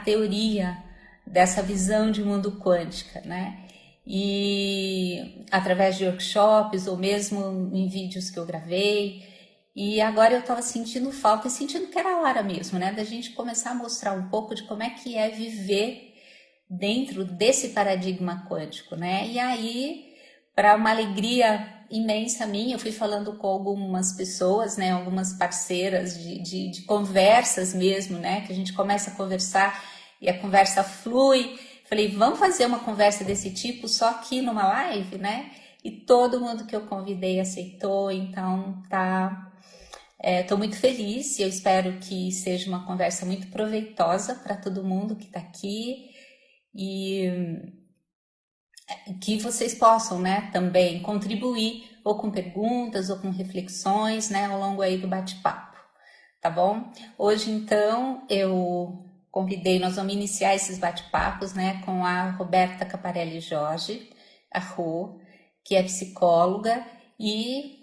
teoria dessa visão de mundo quântica, né? E através de workshops ou mesmo em vídeos que eu gravei. E agora eu estava sentindo falta e sentindo que era a hora mesmo, né? Da gente começar a mostrar um pouco de como é que é viver dentro desse paradigma quântico, né? E aí, para uma alegria imensa minha, eu fui falando com algumas pessoas, né? Algumas parceiras de conversas mesmo, né? Que a gente começa a conversar e a conversa flui. Falei, vamos fazer uma conversa desse tipo só aqui numa live, né? E todo mundo que eu convidei aceitou, então tá. Estou muito feliz e eu espero que seja uma conversa muito proveitosa para todo mundo que está aqui e que vocês possam, né, também contribuir ou com perguntas ou com reflexões, né, ao longo aí do bate-papo, tá bom? Hoje, então, eu convidei, nós vamos iniciar esses bate-papos, né, com a Roberta Caparelli Jorge, a Rô, que é psicóloga e,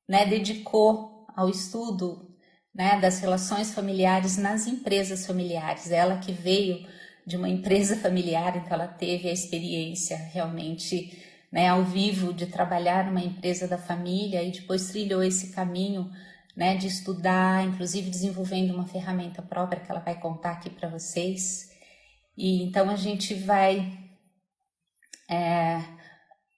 né, dedicou ao estudo, né, das relações familiares nas empresas familiares. Ela que veio de uma empresa familiar, então ela teve a experiência realmente, né, ao vivo de trabalhar numa empresa da família e depois trilhou esse caminho, né, de estudar, inclusive desenvolvendo uma ferramenta própria que ela vai contar aqui para vocês. E então a gente vai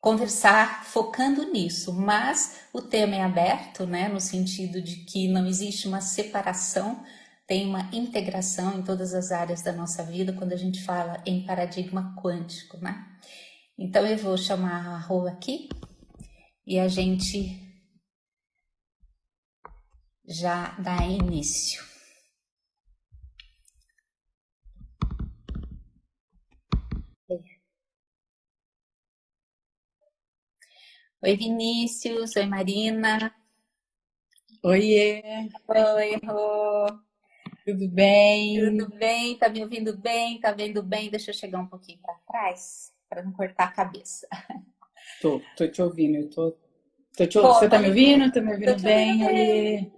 conversar focando nisso, mas o tema é aberto, né, no sentido de que não existe uma separação, tem uma integração em todas as áreas da nossa vida quando a gente fala em paradigma quântico, né? Então eu vou chamar a Rô aqui e a gente já dá início. Oi, Vinícius. Oi, Marina. Oiê, Oi, Rô. tudo bem? Tudo bem? Tá me ouvindo bem? Tá vendo bem? Deixa eu chegar um pouquinho para trás para não cortar a cabeça. Tô te ouvindo, Pô, você uma tá me alegria. ouvindo? Tá me Tô ouvindo te ouvindo bem? bem. Oiê.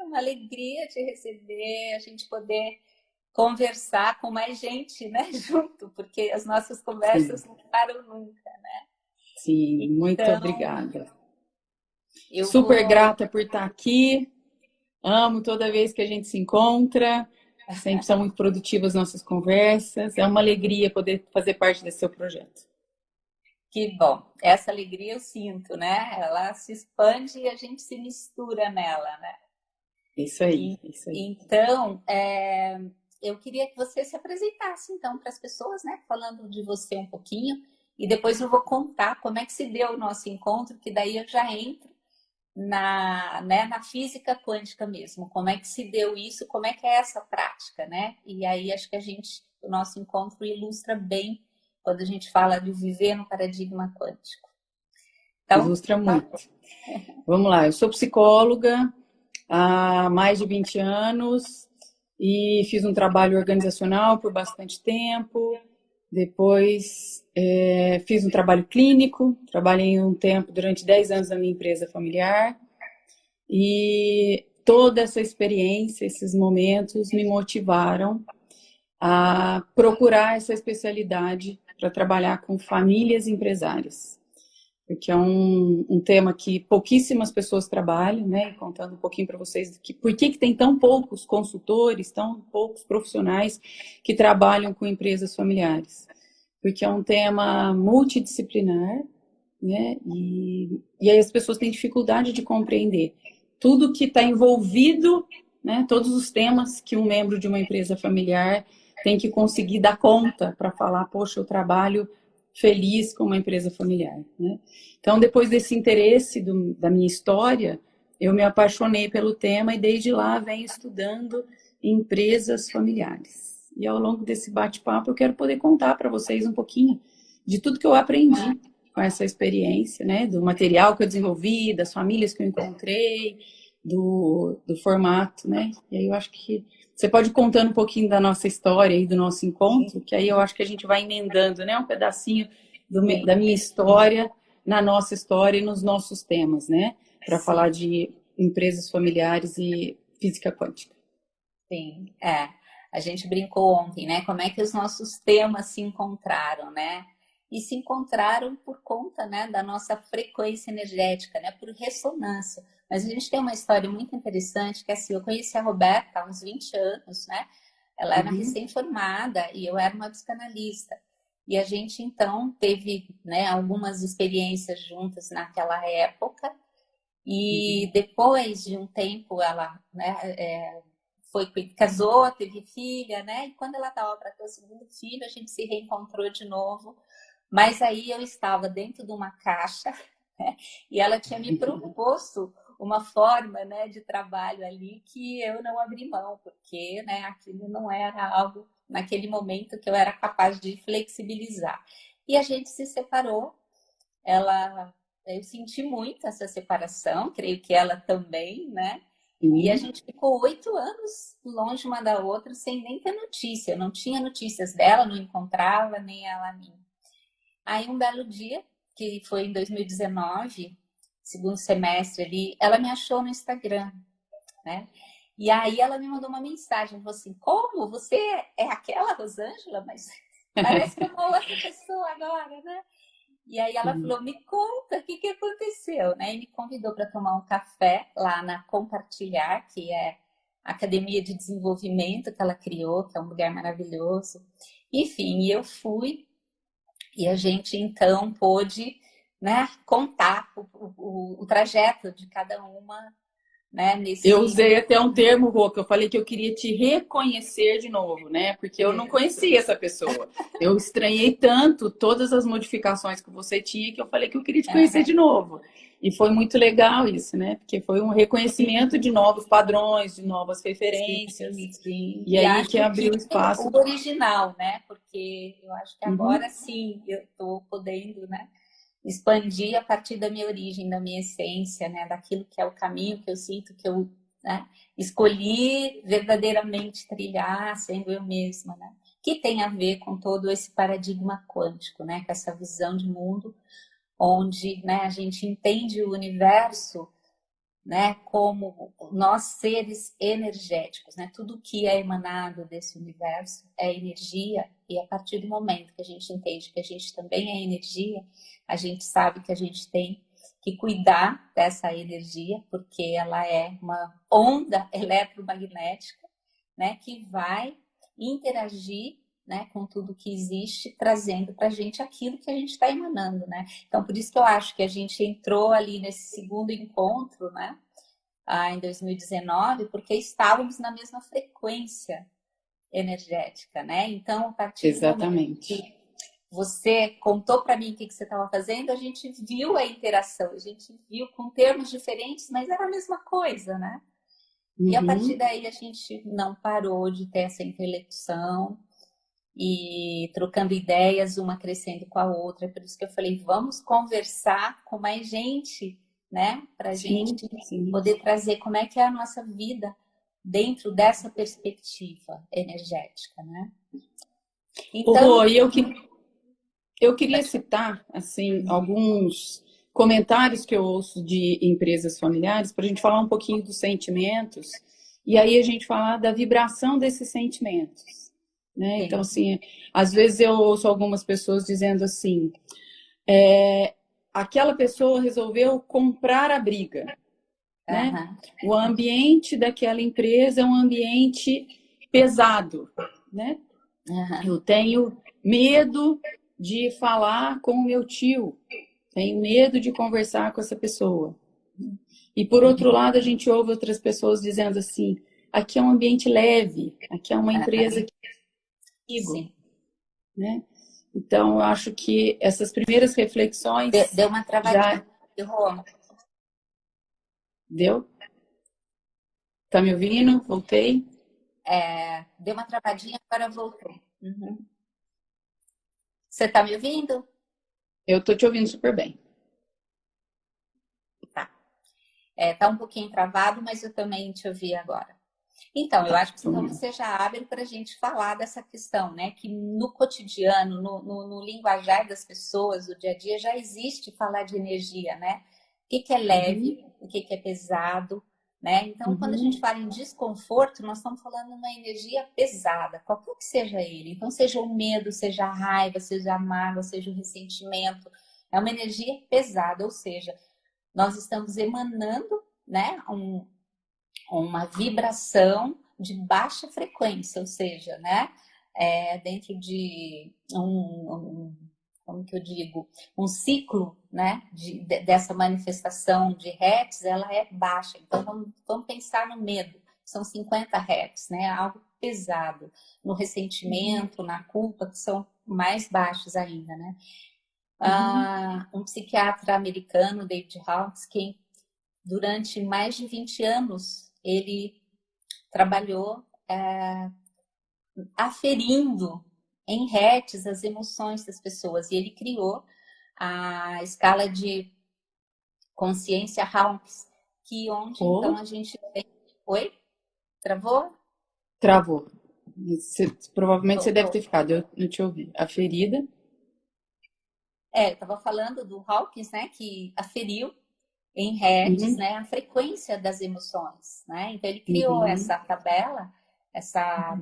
Uma alegria te receber, a gente poder conversar com mais gente, né, junto, porque as nossas Sim, conversas não param nunca. sim, muito Então, obrigada. eu Super vou. grata por estar aqui. Amo toda vez que a gente se encontra. Sempre são muito produtivas nossas conversas. É uma alegria poder fazer parte desse seu projeto. Que bom, essa alegria eu sinto, né? Ela se expande e a gente se mistura nela, né? Isso aí, E, isso aí. então, eu queria que você se apresentasse então para as pessoas, né? Falando de você um pouquinho, e depois eu vou contar como é que se deu o nosso encontro, que daí eu já entro né, na física quântica mesmo. Como é que se deu isso, como é que é essa prática, né? E aí acho que o nosso encontro ilustra bem quando a gente fala de viver no paradigma quântico. Então, Ilustra muito. Vamos lá, eu sou psicóloga há mais de 20 anos e fiz um trabalho organizacional por bastante tempo. Depois fiz um trabalho clínico, trabalhei um tempo, durante 10 anos na minha empresa familiar. E toda essa experiência, esses momentos me motivaram a procurar essa especialidade para trabalhar com famílias empresárias, porque é um tema que pouquíssimas pessoas trabalham, né? E contando um pouquinho para vocês por que tem tão poucos consultores, tão poucos profissionais que trabalham com empresas familiares. Porque é um tema multidisciplinar, né? E aí as pessoas têm dificuldade de compreender tudo que está envolvido, né? Todos os temas que um membro de uma empresa familiar tem que conseguir dar conta para falar, poxa, eu trabalho feliz com uma empresa familiar, né? Então, depois desse interesse da minha história, eu me apaixonei pelo tema e desde lá venho estudando empresas familiares. E ao longo desse bate-papo eu quero poder contar para vocês um pouquinho de tudo que eu aprendi com essa experiência, né? Do material que eu desenvolvi, das famílias que eu encontrei, do formato, né? E aí eu acho que você pode ir contando um pouquinho da nossa história e do nosso encontro, que aí eu acho que a gente vai emendando, né? Um pedacinho da minha história na nossa história e nos nossos temas, né? Para sim, falar de empresas familiares e física quântica. sim, A gente brincou ontem, né? Como é que os nossos temas se encontraram, né? E se encontraram por conta, né, da nossa frequência energética, né? Por ressonância. Mas a gente tem uma história muito interessante, que é assim, eu conheci a Roberta há uns 20 anos, né? Ela era recém-formada e eu era uma psicanalista. E a gente, então, teve, né, algumas experiências juntas naquela época. E depois de um tempo, ela, né, casou, teve filha, né? E quando ela estava para ter o segundo filho, a gente se reencontrou de novo. Mas aí eu estava dentro de uma caixa, né? E ela tinha me proposto uma forma, né, de trabalho ali que eu não abri mão, porque, né, aquilo não era algo naquele momento que eu era capaz de flexibilizar. E a gente se separou. Eu senti muito essa separação, creio que ela também, né? E a gente ficou 8 anos longe uma da outra, sem nem ter notícia. Eu não tinha notícias dela, não encontrava, nem ela a mim. Aí um belo dia, que foi em 2019, segundo semestre ali, ela me achou no Instagram, né? E aí ela me mandou uma mensagem, falou assim, como? Você é aquela Rosângela? Mas parece que é uma outra pessoa agora, né? E aí ela falou, me conta, o que aconteceu? Né? E me convidou para tomar um café lá na Compartilhar, que é a academia de desenvolvimento que ela criou, que é um lugar maravilhoso. Enfim, eu fui e a gente então pôde, né, contar o trajeto de cada uma, né, Eu usei até um termo, Rô, que eu falei que eu queria te reconhecer de novo, né? Porque eu não conhecia essa pessoa. Eu estranhei tanto todas as modificações que você tinha que eu falei que eu queria te conhecer de novo. E foi muito legal isso, né? Porque foi um reconhecimento de novos padrões, de novas referências. Sim. E aí que abriu espaço. O original, né? Porque eu acho que agora sim eu estou podendo, né, expandir a partir da minha origem, da minha essência, né? Daquilo que é o caminho que eu sinto que eu, né, escolhi verdadeiramente trilhar, sendo eu mesma, né? Que tem a ver com todo esse paradigma quântico, né? Com essa visão de mundo onde, né, a gente entende o universo, né, como nós seres energéticos, né? Tudo que é emanado desse universo é energia, e a partir do momento que a gente entende que a gente também é energia, a gente sabe que a gente tem que cuidar dessa energia, porque ela é uma onda eletromagnética, né, que vai interagir, né, com tudo que existe, trazendo para a gente aquilo que a gente está emanando, né? Então, por isso que eu acho que a gente entrou ali nesse segundo encontro, né, em 2019, porque estávamos na mesma frequência energética, né? Então, a partir do momento que você contou para mim o que você estava fazendo, a gente viu a interação, a gente viu com termos diferentes, mas era a mesma coisa, né? E a partir daí a gente não parou de ter essa intelecção e trocando ideias, uma crescendo com a outra. Por isso que eu falei, vamos conversar com mais gente, né? Para a gente poder trazer como é que é a nossa vida dentro dessa perspectiva energética, né? Então, eu queria citar assim alguns comentários que eu ouço de empresas familiares para a gente falar um pouquinho dos sentimentos e aí a gente falar da vibração desses sentimentos, né? Então, assim, às vezes eu ouço algumas pessoas dizendo assim, aquela pessoa resolveu comprar a briga, né? O ambiente daquela empresa é um ambiente pesado, né? Eu tenho medo de falar com o meu tio, tenho medo de conversar com essa pessoa. E por outro lado, a gente ouve outras pessoas dizendo assim, aqui é um ambiente leve, aqui é uma empresa que é comigo, né? Então, eu acho que essas primeiras reflexões... Deu uma travadinha. Deu? Tá me ouvindo? Voltei? Deu uma travadinha, agora voltou. Você tá me ouvindo? Eu tô te ouvindo super bem. Tá. Tá um pouquinho travado, mas eu também te ouvi agora. Então, eu acho que então você já abre para a gente falar dessa questão, né? Que no cotidiano, no linguajar das pessoas, do dia a dia, já existe falar de energia, né? O que é leve, o que é pesado, né? Então, quando a gente fala em desconforto, nós estamos falando de uma energia pesada, qualquer que seja ele. Então, seja o medo, seja a raiva, seja a mágoa, seja o ressentimento, é uma energia pesada, ou seja, nós estamos emanando, né, uma vibração de baixa frequência, ou seja, né, dentro de como que eu digo, um ciclo, né, dessa manifestação de hertz, ela é baixa. Então, vamos pensar no medo, são 50 hertz, né, algo pesado. No ressentimento, na culpa, que são mais baixos ainda, né. Um psiquiatra americano, David Hawkes, que durante mais de 20 anos, ele trabalhou aferindo em hertz as emoções das pessoas. E ele criou a escala de consciência Hawkes, que onde então a gente tem... Oi? Travou? Travou. Provavelmente você deve ter ficado, eu não te ouvi. A ferida? Eu estava falando do Hawkins, né, que aferiu em hertz, né, a frequência das emoções, né? Então ele criou essa tabela,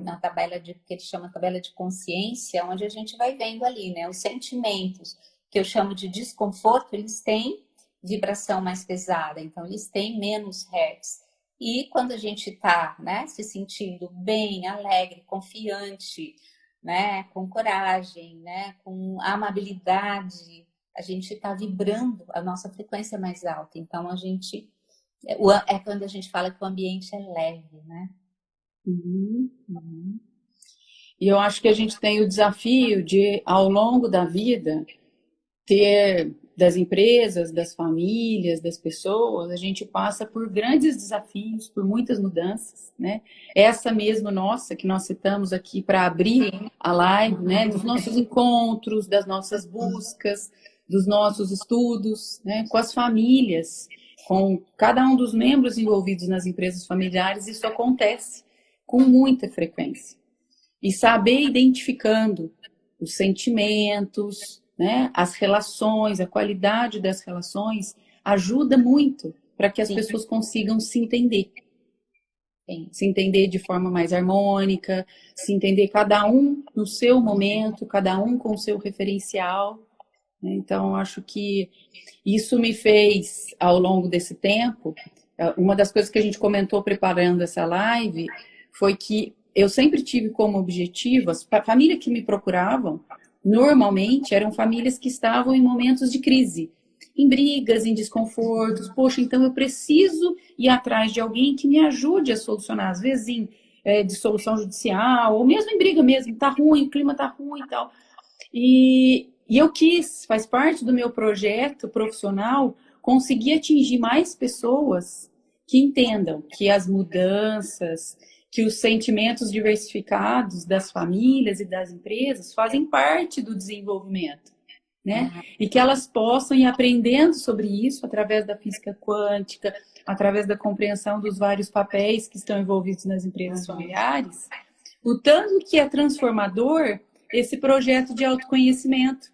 uma tabela que ele chama tabela de consciência, onde a gente vai vendo ali, né, os sentimentos que eu chamo de desconforto, eles têm vibração mais pesada, então eles têm menos hertz. E quando a gente está, né, se sentindo bem, alegre, confiante, né, com coragem, né, com amabilidade, a gente está vibrando a nossa frequência mais alta. Então, é quando a gente fala que o ambiente é leve, né? E eu acho que a gente tem o desafio de, ao longo da vida, ter das empresas, das famílias, das pessoas, a gente passa por grandes desafios, por muitas mudanças, né? Essa mesmo nossa, que nós citamos aqui para abrir a live, né? Dos nossos encontros, das nossas buscas, dos nossos estudos, né? Com as famílias, com cada um dos membros envolvidos nas empresas familiares, isso acontece com muita frequência. E saber identificando os sentimentos, né, as relações, a qualidade das relações, ajuda muito para que as pessoas consigam se entender. Se entender de forma mais harmônica, se entender cada um no seu momento, cada um com o seu referencial. Então, acho que isso me fez, ao longo desse tempo, uma das coisas que a gente comentou preparando essa live foi que eu sempre tive como objetivo, as famílias que me procuravam, normalmente eram famílias que estavam em momentos de crise, em brigas, em desconfortos. Poxa, então eu preciso ir atrás de alguém que me ajude a solucionar, às vezes em dissolução judicial, ou mesmo em briga mesmo, tá ruim, o clima tá ruim e tal. E eu quis, faz parte do meu projeto profissional, conseguir atingir mais pessoas que entendam que as mudanças, que os sentimentos diversificados das famílias e das empresas fazem parte do desenvolvimento, né? E que elas possam ir aprendendo sobre isso através da física quântica, através da compreensão dos vários papéis que estão envolvidos nas empresas familiares, o tanto que é transformador esse projeto de autoconhecimento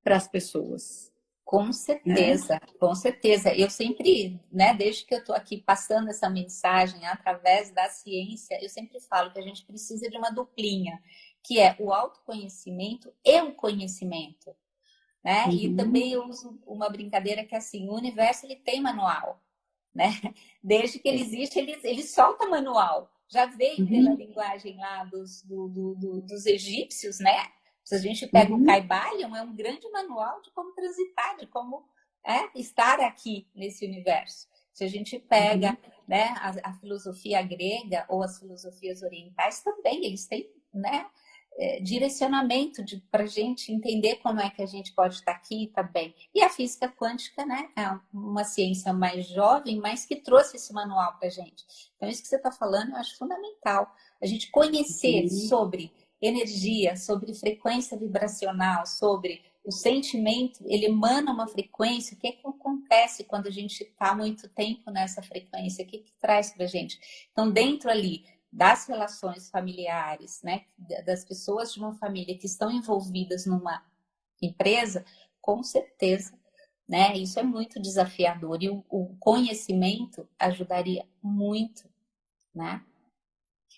para as pessoas. Com certeza, né? Com certeza. Eu sempre, né, desde que eu estou aqui passando essa mensagem através da ciência, eu sempre falo que a gente precisa de uma duplinha, que é o autoconhecimento e o conhecimento, né? E também eu uso uma brincadeira que é assim, o universo ele tem manual, né? Desde que ele existe, ele solta manual. Já veio pela linguagem lá dos egípcios, né? Se a gente pega o Kybalion, é um grande manual de como transitar, de como estar aqui nesse universo. Se a gente pega né, a filosofia grega ou as filosofias orientais, também eles têm, né, direcionamento para a gente entender como é que a gente pode estar aqui e estar bem. E a física quântica, né, é uma ciência mais jovem, mas que trouxe esse manual para a gente. Então, isso que você está falando eu acho fundamental. A gente conhecer sobre energia, sobre frequência vibracional, sobre o sentimento, ele emana uma frequência. O que acontece quando a gente está muito tempo nessa frequência? O que traz para a gente? Então, dentro ali das relações familiares, né, das pessoas de uma família que estão envolvidas numa empresa, com certeza, né? Isso é muito desafiador e o conhecimento ajudaria muito, né?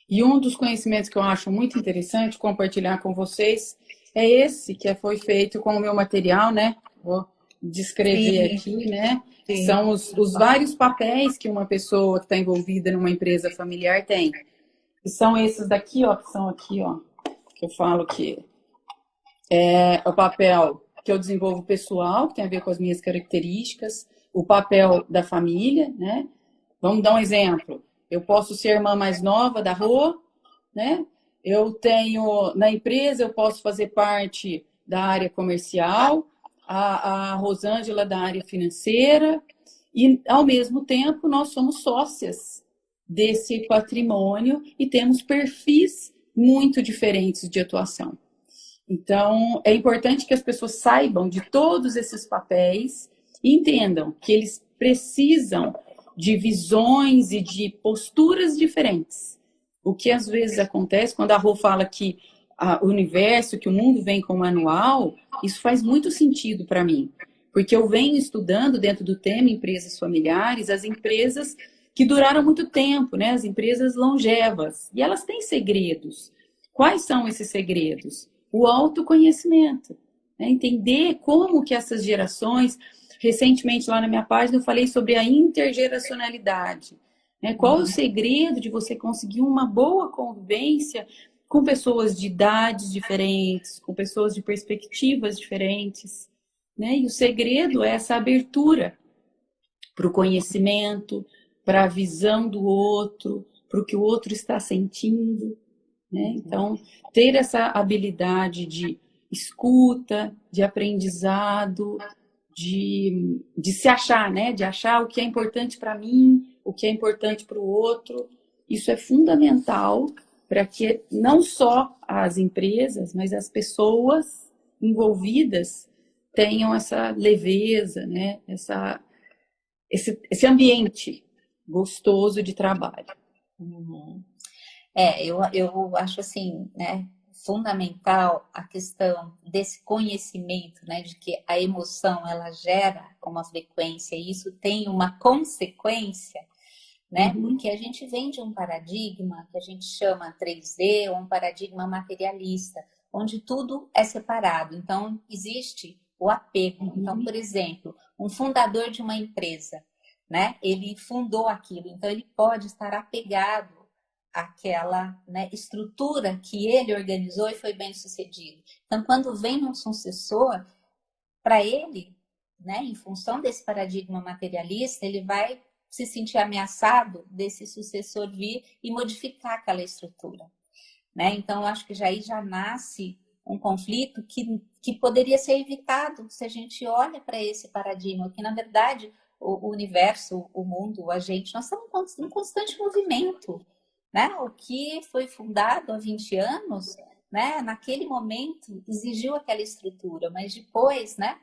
E um dos conhecimentos que eu acho muito interessante compartilhar com vocês é esse que foi feito com o meu material, né? Vou descrever Sim, aqui, né? Que sim. são os vários papéis que uma pessoa que está envolvida numa empresa familiar tem. E são esses daqui, ó, que são aqui, ó, que eu falo que é o papel que eu desenvolvo pessoal, que tem a ver com as minhas características, o papel da família, né? Vamos dar um exemplo. Eu posso ser a irmã mais nova da rua, né? Eu tenho, na empresa, eu posso fazer parte da área comercial, a Rosângela da área financeira, e, ao mesmo tempo, nós somos sócias desse patrimônio e temos perfis muito diferentes de atuação. Então, é importante que as pessoas saibam de todos esses papéis e entendam que eles precisam de visões e de posturas diferentes. O que às vezes acontece quando a Rô fala que o universo, que o mundo vem com manual, isso faz muito sentido para mim, porque eu venho estudando dentro do tema empresas familiares, as empresas que duraram muito tempo, né? As empresas longevas, e elas têm segredos. Quais são esses segredos? O autoconhecimento, né? Entender como que essas gerações, recentemente lá na minha página eu falei sobre a intergeracionalidade, né? Qual é o segredo de você conseguir uma boa convivência com pessoas de idades diferentes, com pessoas de perspectivas diferentes, né? E o segredo é essa abertura para o conhecimento, para a visão do outro, para o que o outro está sentindo, né? Então, ter essa habilidade de escuta, de aprendizado, de se achar, né? De achar o que é importante para mim, o que é importante para o outro. Isso é fundamental para que não só as empresas, mas as pessoas envolvidas tenham essa leveza, né? Esse ambiente gostoso de trabalho. Uhum. Eu acho assim, né, fundamental a questão desse conhecimento, né, de que a emoção ela gera uma frequência e isso tem uma consequência, né, porque a gente vem de um paradigma que a gente chama 3D, ou um paradigma materialista, onde tudo é separado. Então, existe o apego. Então, por exemplo, um fundador de uma empresa, né, ele fundou aquilo, então ele pode estar apegado aquela, né, estrutura que ele organizou e foi bem sucedido. Então, quando vem um sucessor, para ele, né, em função desse paradigma materialista, ele vai se sentir ameaçado desse sucessor vir e modificar aquela estrutura, né? Então, eu acho que já aí já nasce um conflito que poderia ser evitado se a gente olha para esse paradigma, que na verdade o universo, o mundo, a gente, nós estamos em constante movimento, né? O que foi fundado há 20 anos, né? Naquele momento exigiu aquela estrutura, mas depois, né?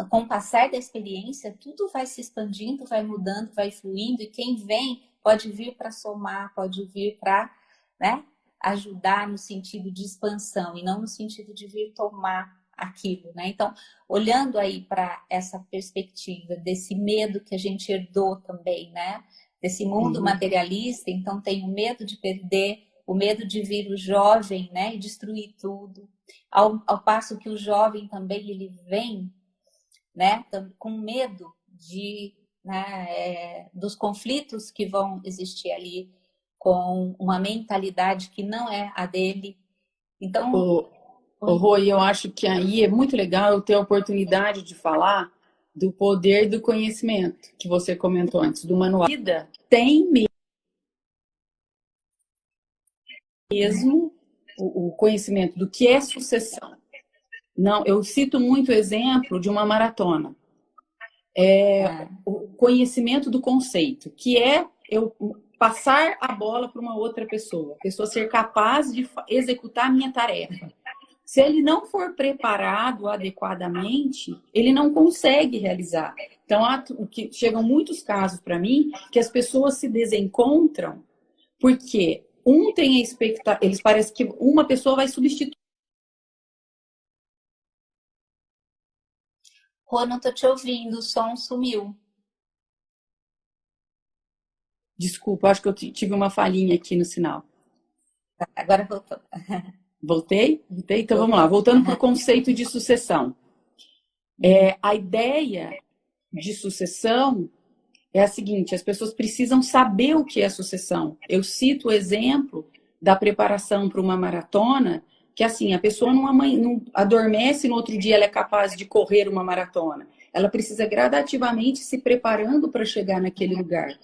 Com o passar da experiência, tudo vai se expandindo, vai mudando, vai fluindo, e quem vem pode vir para somar, pode vir para, né, ajudar no sentido de expansão e não no sentido de vir tomar aquilo, né? Então, olhando aí para essa perspectiva desse medo que a gente herdou também, né? Desse mundo materialista, então tem o medo de perder, o medo de vir o jovem, né, e destruir tudo. Ao passo que o jovem também ele vem, né, com medo de, né, dos conflitos que vão existir ali, com uma mentalidade que não é a dele. Então, Rô, eu acho que aí é muito legal eu ter a oportunidade de falar do poder do conhecimento, que você comentou antes, do manual. A vida tem mesmo o conhecimento do que é sucessão. Não, eu cito muito o exemplo de uma maratona. O conhecimento do conceito, que é eu passar a bola para uma outra pessoa, a pessoa ser capaz de executar a minha tarefa. Se ele não for preparado adequadamente, ele não consegue realizar. Então, chegam muitos casos para mim que as pessoas se desencontram porque um tem a expectativa, eles parecem que uma pessoa vai substituir. Rô, não tô te ouvindo, o som sumiu. Desculpa, acho que eu tive uma falhinha aqui no sinal. Agora voltou. Voltei? Voltei? Então vamos lá. Voltou. Voltando para o conceito de sucessão. A ideia de sucessão é a seguinte: as pessoas precisam saber o que é sucessão. Eu cito o exemplo da preparação para uma maratona, que assim, a pessoa não adormece e no outro dia ela é capaz de correr uma maratona. Ela precisa gradativamente se preparando para chegar naquele lugar.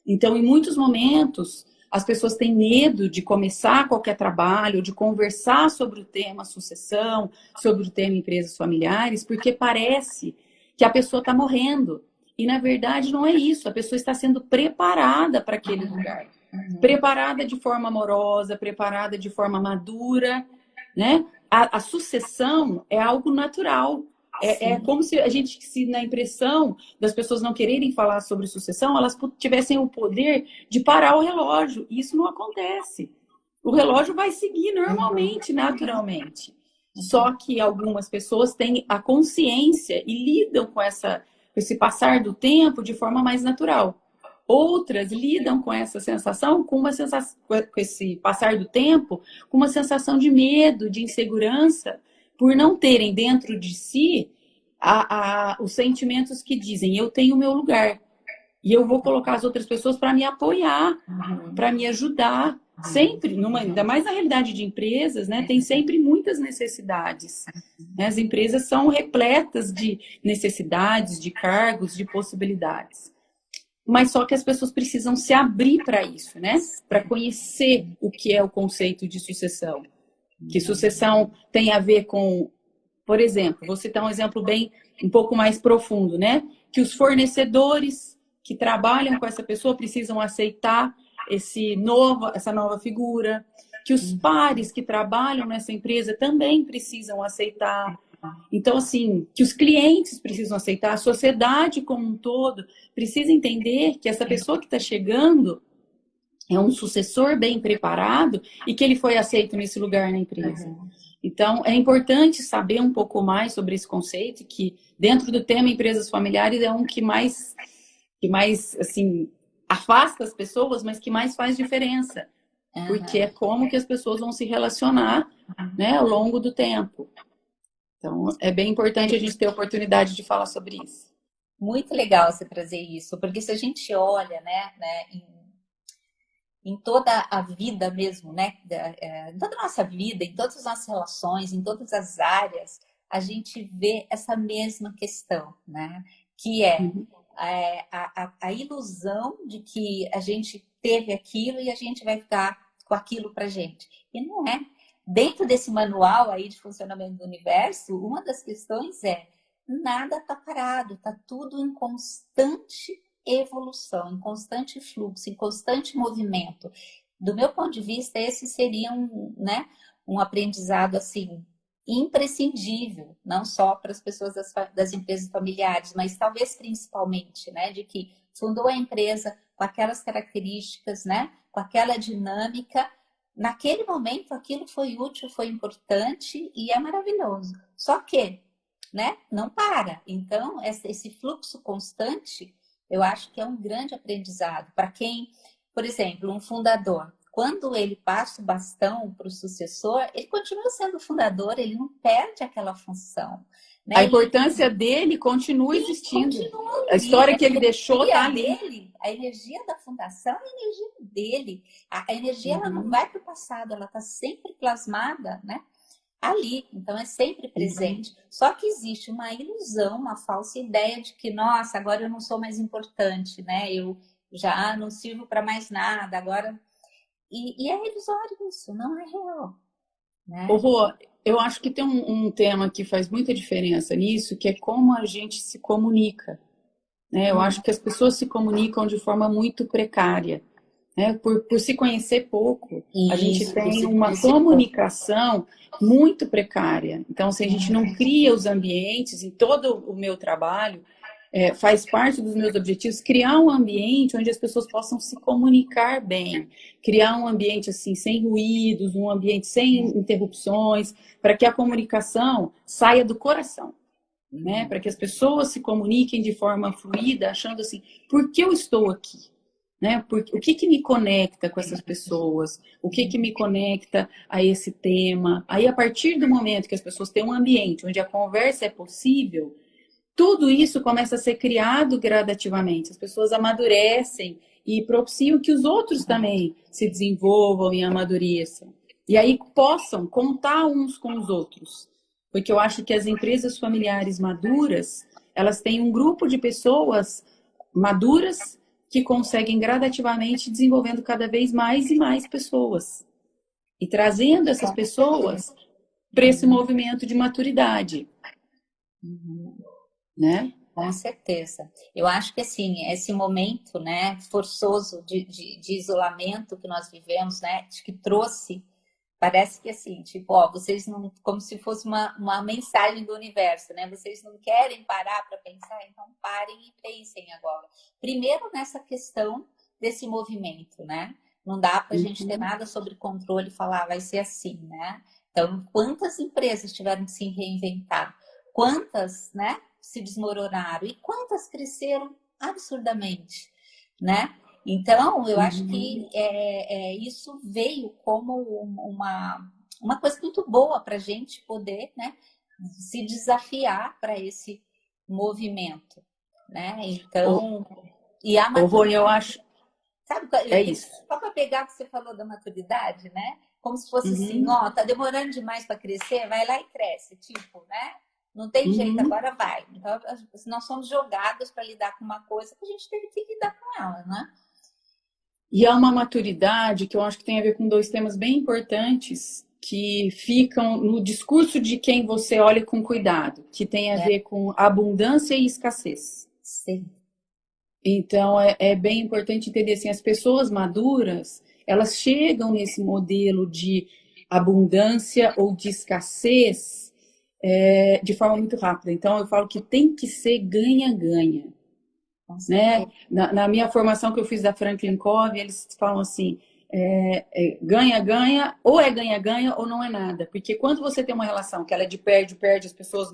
Então, em muitos momentos, as pessoas têm medo de começar qualquer trabalho, de conversar sobre o tema sucessão, sobre o tema empresas familiares, porque parece que a pessoa está morrendo. E, na verdade, não é isso. A pessoa está sendo preparada para aquele lugar. Preparada de forma amorosa, preparada de forma madura, né? A sucessão é algo natural. É como se a gente, se na impressão das pessoas não quererem falar sobre sucessão, elas tivessem o poder de parar o relógio. E isso não acontece. O relógio vai seguir normalmente, naturalmente. Só que algumas pessoas têm a consciência e lidam com esse passar do tempo de forma mais natural. Outras lidam com essa sensação, com esse passar do tempo, com uma sensação de medo, de insegurança, por não terem dentro de si os sentimentos que dizem: eu tenho o meu lugar e eu vou colocar as outras pessoas para me apoiar, para me ajudar. Sempre, ainda mais na realidade de empresas, né, tem sempre muitas necessidades. Né? As empresas são repletas de necessidades, de cargos, de possibilidades. Mas só que as pessoas precisam se abrir para isso, né? Para conhecer o que é o conceito de sucessão. Que sucessão tem a ver com, por exemplo, vou citar um exemplo um pouco mais profundo, né? Que os fornecedores que trabalham com essa pessoa precisam aceitar essa nova figura, que os pares que trabalham nessa empresa também precisam aceitar. Então, assim, que os clientes precisam aceitar, a sociedade como um todo precisa entender que essa pessoa que está chegando é um sucessor bem preparado e que ele foi aceito nesse lugar na empresa. Então, é importante saber um pouco mais sobre esse conceito, que dentro do tema empresas familiares é um que mais assim, afasta as pessoas, mas que mais faz diferença. Porque é como que as pessoas vão se relacionar, né, ao longo do tempo. Então, é bem importante a gente ter a oportunidade de falar sobre isso. Muito legal você trazer isso, porque se a gente olha, né, em toda a vida mesmo, né, em toda a nossa vida, em todas as nossas relações, em todas as áreas, a gente vê essa mesma questão, né, que a ilusão de que a gente teve aquilo e a gente vai ficar com aquilo pra gente. E não é. Dentro desse manual aí de funcionamento do universo, uma das questões é: nada está parado, está tudo em constante evolução, em constante fluxo, em constante movimento. Do meu ponto de vista, esse seria um aprendizado assim imprescindível, não só para as pessoas das empresas familiares, mas talvez principalmente, né, de que fundou a empresa com aquelas características, né, com aquela dinâmica. Naquele momento, aquilo foi útil, foi importante e é maravilhoso. Só que, né, não para. Então, esse fluxo constante, eu acho que é um grande aprendizado para quem, por exemplo, um fundador. Quando ele passa o bastão para o sucessor, ele continua sendo fundador, ele não perde aquela função. Né? A importância dele continua existindo. A história que ele deixou está ali. A energia da fundação é a energia dele. A energia ela não vai para o passado, ela está sempre plasmada, né, ali. Então é sempre presente. Só que existe uma ilusão, uma falsa ideia de que, nossa, agora eu não sou mais importante, né? Eu já não sirvo para mais nada, agora... E é ilusório isso, não é real. Né? Rô, eu acho que tem um tema que faz muita diferença nisso, que é como a gente se comunica. Né? Eu acho que as pessoas se comunicam de forma muito precária. Né? Por se conhecer pouco, a gente tem uma comunicação muito precária. Então, se a gente não cria os ambientes, em todo o meu trabalho, faz parte dos meus objetivos, criar um ambiente onde as pessoas possam se comunicar bem, criar um ambiente assim, sem ruídos, um ambiente sem interrupções, para que a comunicação saia do coração. né? Para que as pessoas se comuniquem de forma fluida, achando assim, por que eu estou aqui? Né? O que me conecta com essas pessoas? O que me conecta a esse tema? Aí, a partir do momento que as pessoas têm um ambiente onde a conversa é possível, tudo isso começa a ser criado gradativamente. As pessoas amadurecem e propiciam que os outros também se desenvolvam e amadureçam. E aí possam contar uns com os outros. Porque eu acho que as empresas familiares maduras, elas têm um grupo de pessoas maduras que conseguem gradativamente desenvolvendo cada vez mais e mais pessoas. E trazendo essas pessoas para esse movimento de maturidade. Né? Com certeza. Eu acho que assim, esse momento, né, forçoso de isolamento que nós vivemos, né, que trouxe, parece que assim, tipo, ó, vocês não, como se fosse uma mensagem do universo, né? Vocês não querem parar para pensar, então parem e pensem agora. Primeiro nessa questão desse movimento, né? Não dá para a gente ter nada sobre controle e falar, vai ser assim, né? Então, quantas empresas tiveram que se reinventar? Quantas, né, se desmoronaram? E quantas cresceram absurdamente, né? Então, eu acho que isso veio como uma coisa muito boa para a gente poder, né, se desafiar para esse movimento, né? Então, e a maturidade, eu acho, sabe, é isso. só para pegar o que você falou da maturidade, né? Como se fosse assim, ó, tá demorando demais para crescer, vai lá e cresce, tipo, né? Não tem jeito, agora vai. Então, nós somos jogados para lidar com uma coisa que a gente teve que lidar com ela, né? E há uma maturidade que eu acho que tem a ver com dois temas bem importantes que ficam no discurso de quem você olha com cuidado, que tem a ver com abundância e escassez. Sim. Então, é bem importante entender assim, as pessoas maduras, elas chegam nesse modelo de abundância ou de escassez de forma muito rápida. Então, eu falo que tem que ser ganha-ganha. Né? Na minha formação que eu fiz da Franklin Covey, eles falam assim, ganha-ganha, ou é ganha-ganha ou não é nada. Porque quando você tem uma relação que ela é de perde-perde, as pessoas,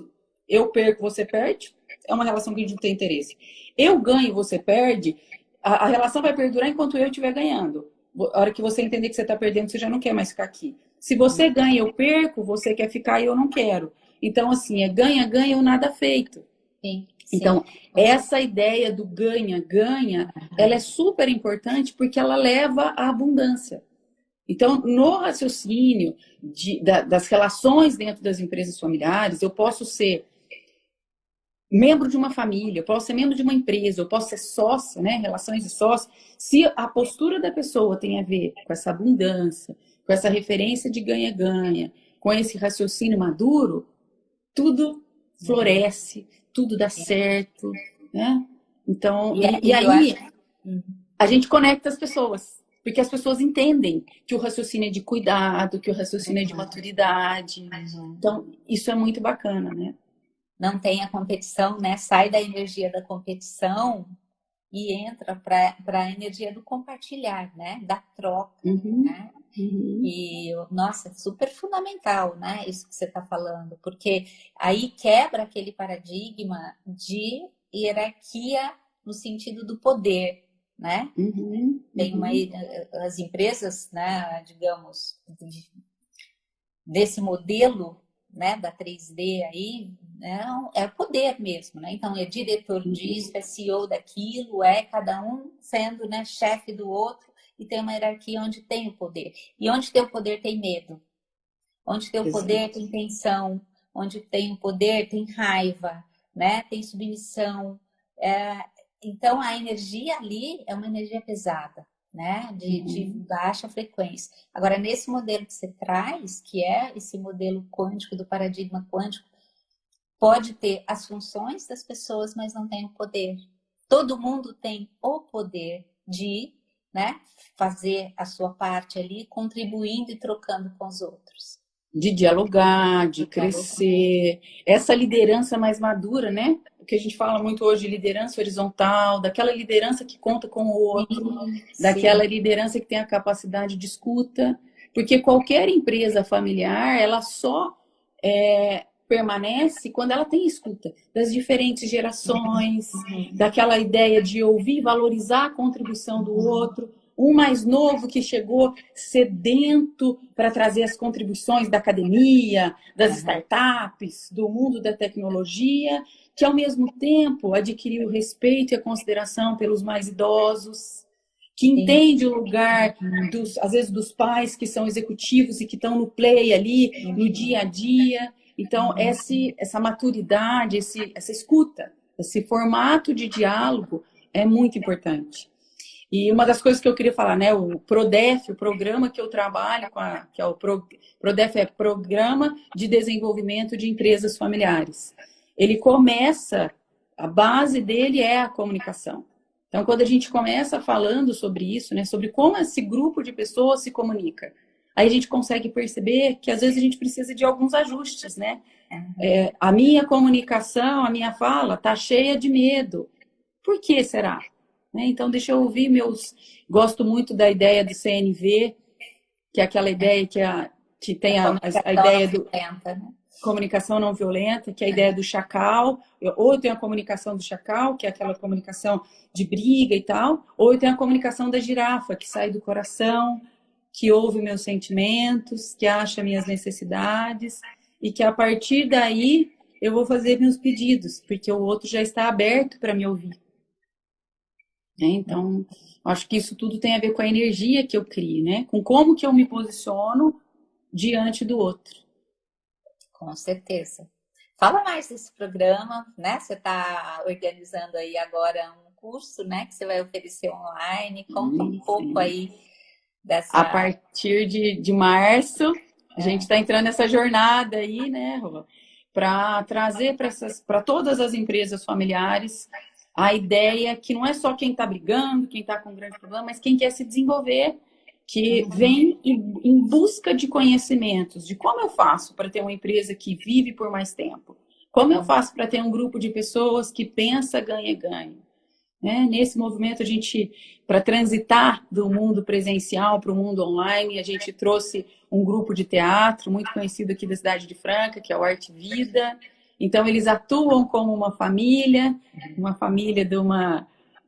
eu perco, você perde, é uma relação que a gente não tem interesse. Eu ganho, você perde, a relação vai perdurar enquanto eu estiver ganhando. A hora que você entender que você está perdendo, você já não quer mais ficar aqui. Se você ganha, eu perco, você quer ficar e eu não quero. Então, assim, é ganha-ganha ou nada feito. Sim. Então, essa ideia do ganha-ganha, ela é super importante porque ela leva à abundância. Então, no raciocínio das relações dentro das empresas familiares, eu posso ser membro de uma família, eu posso ser membro de uma empresa, eu posso ser sócia, né? Relações de sócio. Se a postura da pessoa tem a ver com essa abundância, com essa referência de ganha-ganha, com esse raciocínio maduro, tudo floresce, tudo dá certo, né? Então, e aí a gente conecta as pessoas, porque as pessoas entendem que o raciocínio é de cuidado, que o raciocínio é de maturidade. Então, isso é muito bacana, né? Não tem a competição, né? Sai da energia da competição e entra para a energia do compartilhar, né? Da troca, né? E, nossa, é super fundamental, né? Isso que você está falando, porque aí quebra aquele paradigma de hierarquia no sentido do poder, né? Tem as empresas, né, digamos, desse modelo, né, da 3D aí, né, é poder mesmo, né? Então é diretor disso, é CEO daquilo, é cada um sendo, né, chefe do outro, e tem uma hierarquia onde tem o poder. E onde tem o poder tem medo. Onde tem o poder tem tensão. Onde tem o poder tem raiva, né? Tem submissão. Então a energia ali é uma energia pesada, né? De baixa frequência. Agora, nesse modelo que você traz, que é esse modelo quântico, do paradigma quântico, pode ter as funções das pessoas, mas não tem o poder. Todo mundo tem o poder de, né, fazer a sua parte ali, contribuindo e trocando com os outros. De dialogar, de crescer. Essa liderança mais madura, né? O que a gente fala muito hoje de liderança horizontal, daquela liderança que conta com o outro, daquela liderança que tem a capacidade de escuta. Porque qualquer empresa familiar, ela só permanece quando ela tem escuta das diferentes gerações, daquela ideia de ouvir, valorizar a contribuição do outro. Um mais novo que chegou sedento para trazer as contribuições da academia, das startups, do mundo da tecnologia, que ao mesmo tempo adquiriu o respeito e a consideração pelos mais idosos, que entende o lugar, às vezes, dos pais que são executivos e que estão no play ali, no dia a dia. Então, essa maturidade, essa escuta, esse formato de diálogo é muito importante. E uma das coisas que eu queria falar, né, o PRODEF, o programa que eu trabalho, que é o PRODEF, é Programa de Desenvolvimento de Empresas Familiares. Ele começa, a base dele é a comunicação. Então, quando a gente começa falando sobre isso, né, sobre como esse grupo de pessoas se comunica, aí a gente consegue perceber que às vezes a gente precisa de alguns ajustes, né? A minha comunicação, a minha fala está cheia de medo. Por que será? Então, deixa eu ouvir Gosto muito da ideia do CNV, que é aquela ideia que tem a ideia do... Comunicação não violenta, que é a ideia do chacal, ou eu tenho a comunicação do chacal, que é aquela comunicação de briga e tal, ou eu tenho a comunicação da girafa, que sai do coração, que ouve meus sentimentos, que acha minhas necessidades, e que a partir daí eu vou fazer meus pedidos, porque o outro já está aberto para me ouvir. Então, acho que isso tudo tem a ver com a energia que eu crio, né? Com como que eu me posiciono diante do outro. Com certeza. Fala mais desse programa, né? Você está organizando aí agora um curso, né? Que você vai oferecer online. Conta um pouco aí dessa... A partir de março, a gente está entrando nessa jornada aí, né, Rô? Para trazer para todas as empresas familiares a ideia que não é só quem está brigando, quem está com um grande problema, mas quem quer se desenvolver, que vem em busca de conhecimentos, de como eu faço para ter uma empresa que vive por mais tempo, como eu faço para ter um grupo de pessoas que pensa ganha-ganha. Nesse movimento, para transitar do mundo presencial para o mundo online, a gente trouxe um grupo de teatro muito conhecido aqui da cidade de Franca, que é o Arte Vida. Então, eles atuam como uma família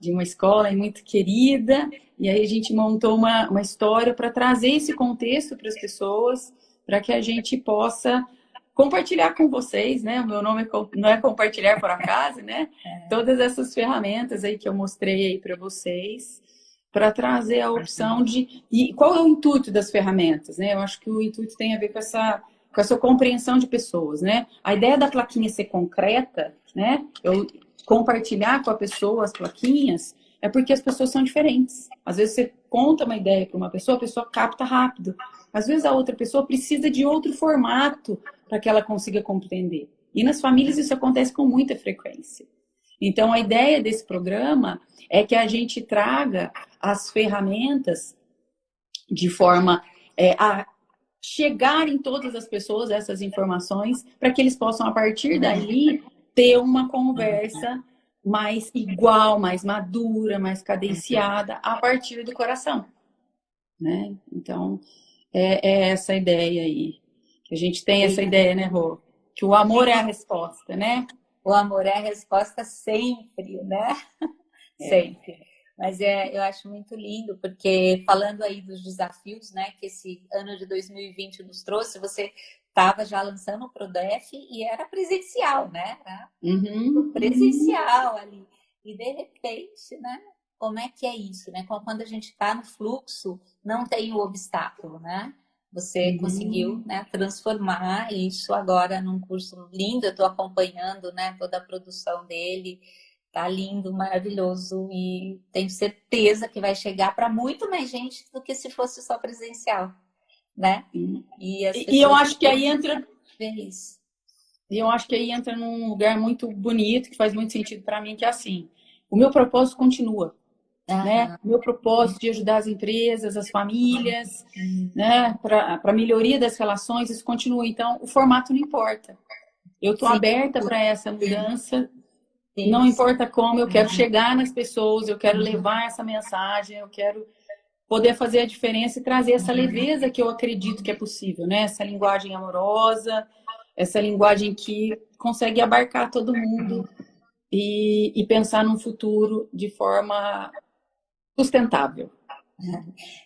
de uma escola muito querida, e aí a gente montou uma história para trazer esse contexto para as pessoas, para que a gente possa compartilhar com vocês, né? O meu nome não é compartilhar por acaso, né? Todas essas ferramentas aí que eu mostrei aí para vocês, para trazer a opção de... E qual é o intuito das ferramentas, né? Eu acho que o intuito tem a ver com essa compreensão de pessoas, né? A ideia da plaquinha ser concreta, né? Eu compartilhar com a pessoa as plaquinhas, é porque as pessoas são diferentes. Às vezes você conta uma ideia para uma pessoa, a pessoa capta rápido. Às vezes a outra pessoa precisa de outro formato para que ela consiga compreender. E nas famílias isso acontece com muita frequência. Então, a ideia desse programa é que a gente traga as ferramentas de forma a chegar em todas as pessoas essas informações, para que eles possam, a partir daí, ter uma conversa mais igual, mais madura, mais cadenciada, a partir do coração. Né? Então, é essa ideia aí. Que a gente tem essa ideia, né, Rô? Que o amor é a resposta, né? O amor é a resposta sempre, né? Sempre. Mas eu acho muito lindo, porque falando aí dos desafios, né, que esse ano de 2020 nos trouxe, você estava já lançando o PRODEF e era presencial, né? Presencial ali. E de repente, né? Como é que é isso, né? Quando a gente está no fluxo, não tem o obstáculo, né? Você conseguiu, né, transformar isso agora num curso lindo. Eu estou acompanhando, né, toda a produção dele. Tá lindo, maravilhoso, e tenho certeza que vai chegar para muito mais gente do que se fosse só presencial, né? E eu acho que aí entra isso. E eu acho que aí entra num lugar muito bonito, que faz muito sentido para mim, que é assim: o meu propósito continua, né? O meu propósito de ajudar as empresas, as famílias, né, para melhoria das relações, isso continua. Então, o formato não importa. Eu estou aberta para essa mudança. Não importa como, eu quero chegar nas pessoas, eu quero levar essa mensagem, eu quero poder fazer a diferença e trazer essa leveza que eu acredito que é possível, né? Essa linguagem amorosa, essa linguagem que consegue abarcar todo mundo e pensar num futuro de forma sustentável.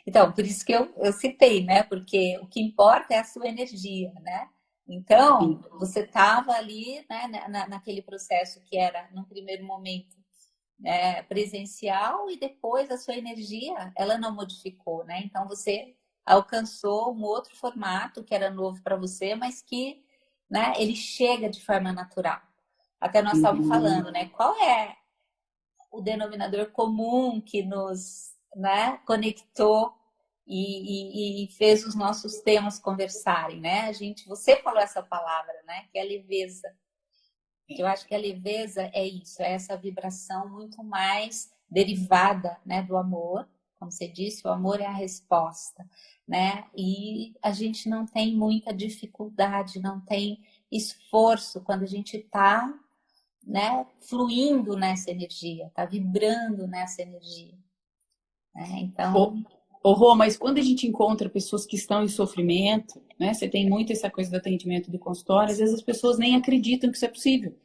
Então, por isso que eu citei, né? Porque o que importa é a sua energia, né? Então, Sim. você estava ali, né, naquele processo que era, num primeiro momento, presencial, e depois a sua energia, ela não modificou, né? Então, você alcançou um outro formato que era novo para você, mas que, né, ele chega de forma natural. Até nós estávamos Uhum. falando, né? Qual é o denominador comum que nos, né, conectou e fez os nossos temas conversarem, né? Você falou essa palavra, né? Que é leveza. Que eu acho que a leveza é isso, é essa vibração muito mais derivada, né, do amor. Como você disse, o amor é a resposta, né? E a gente não tem muita dificuldade, não tem esforço quando a gente está, né, fluindo nessa energia, tá vibrando nessa energia, né? Ô, Então, Rô, mas quando a gente encontra pessoas que estão em sofrimento, né? Você tem muito essa coisa do atendimento do consultório, às vezes as pessoas nem acreditam que isso é possível.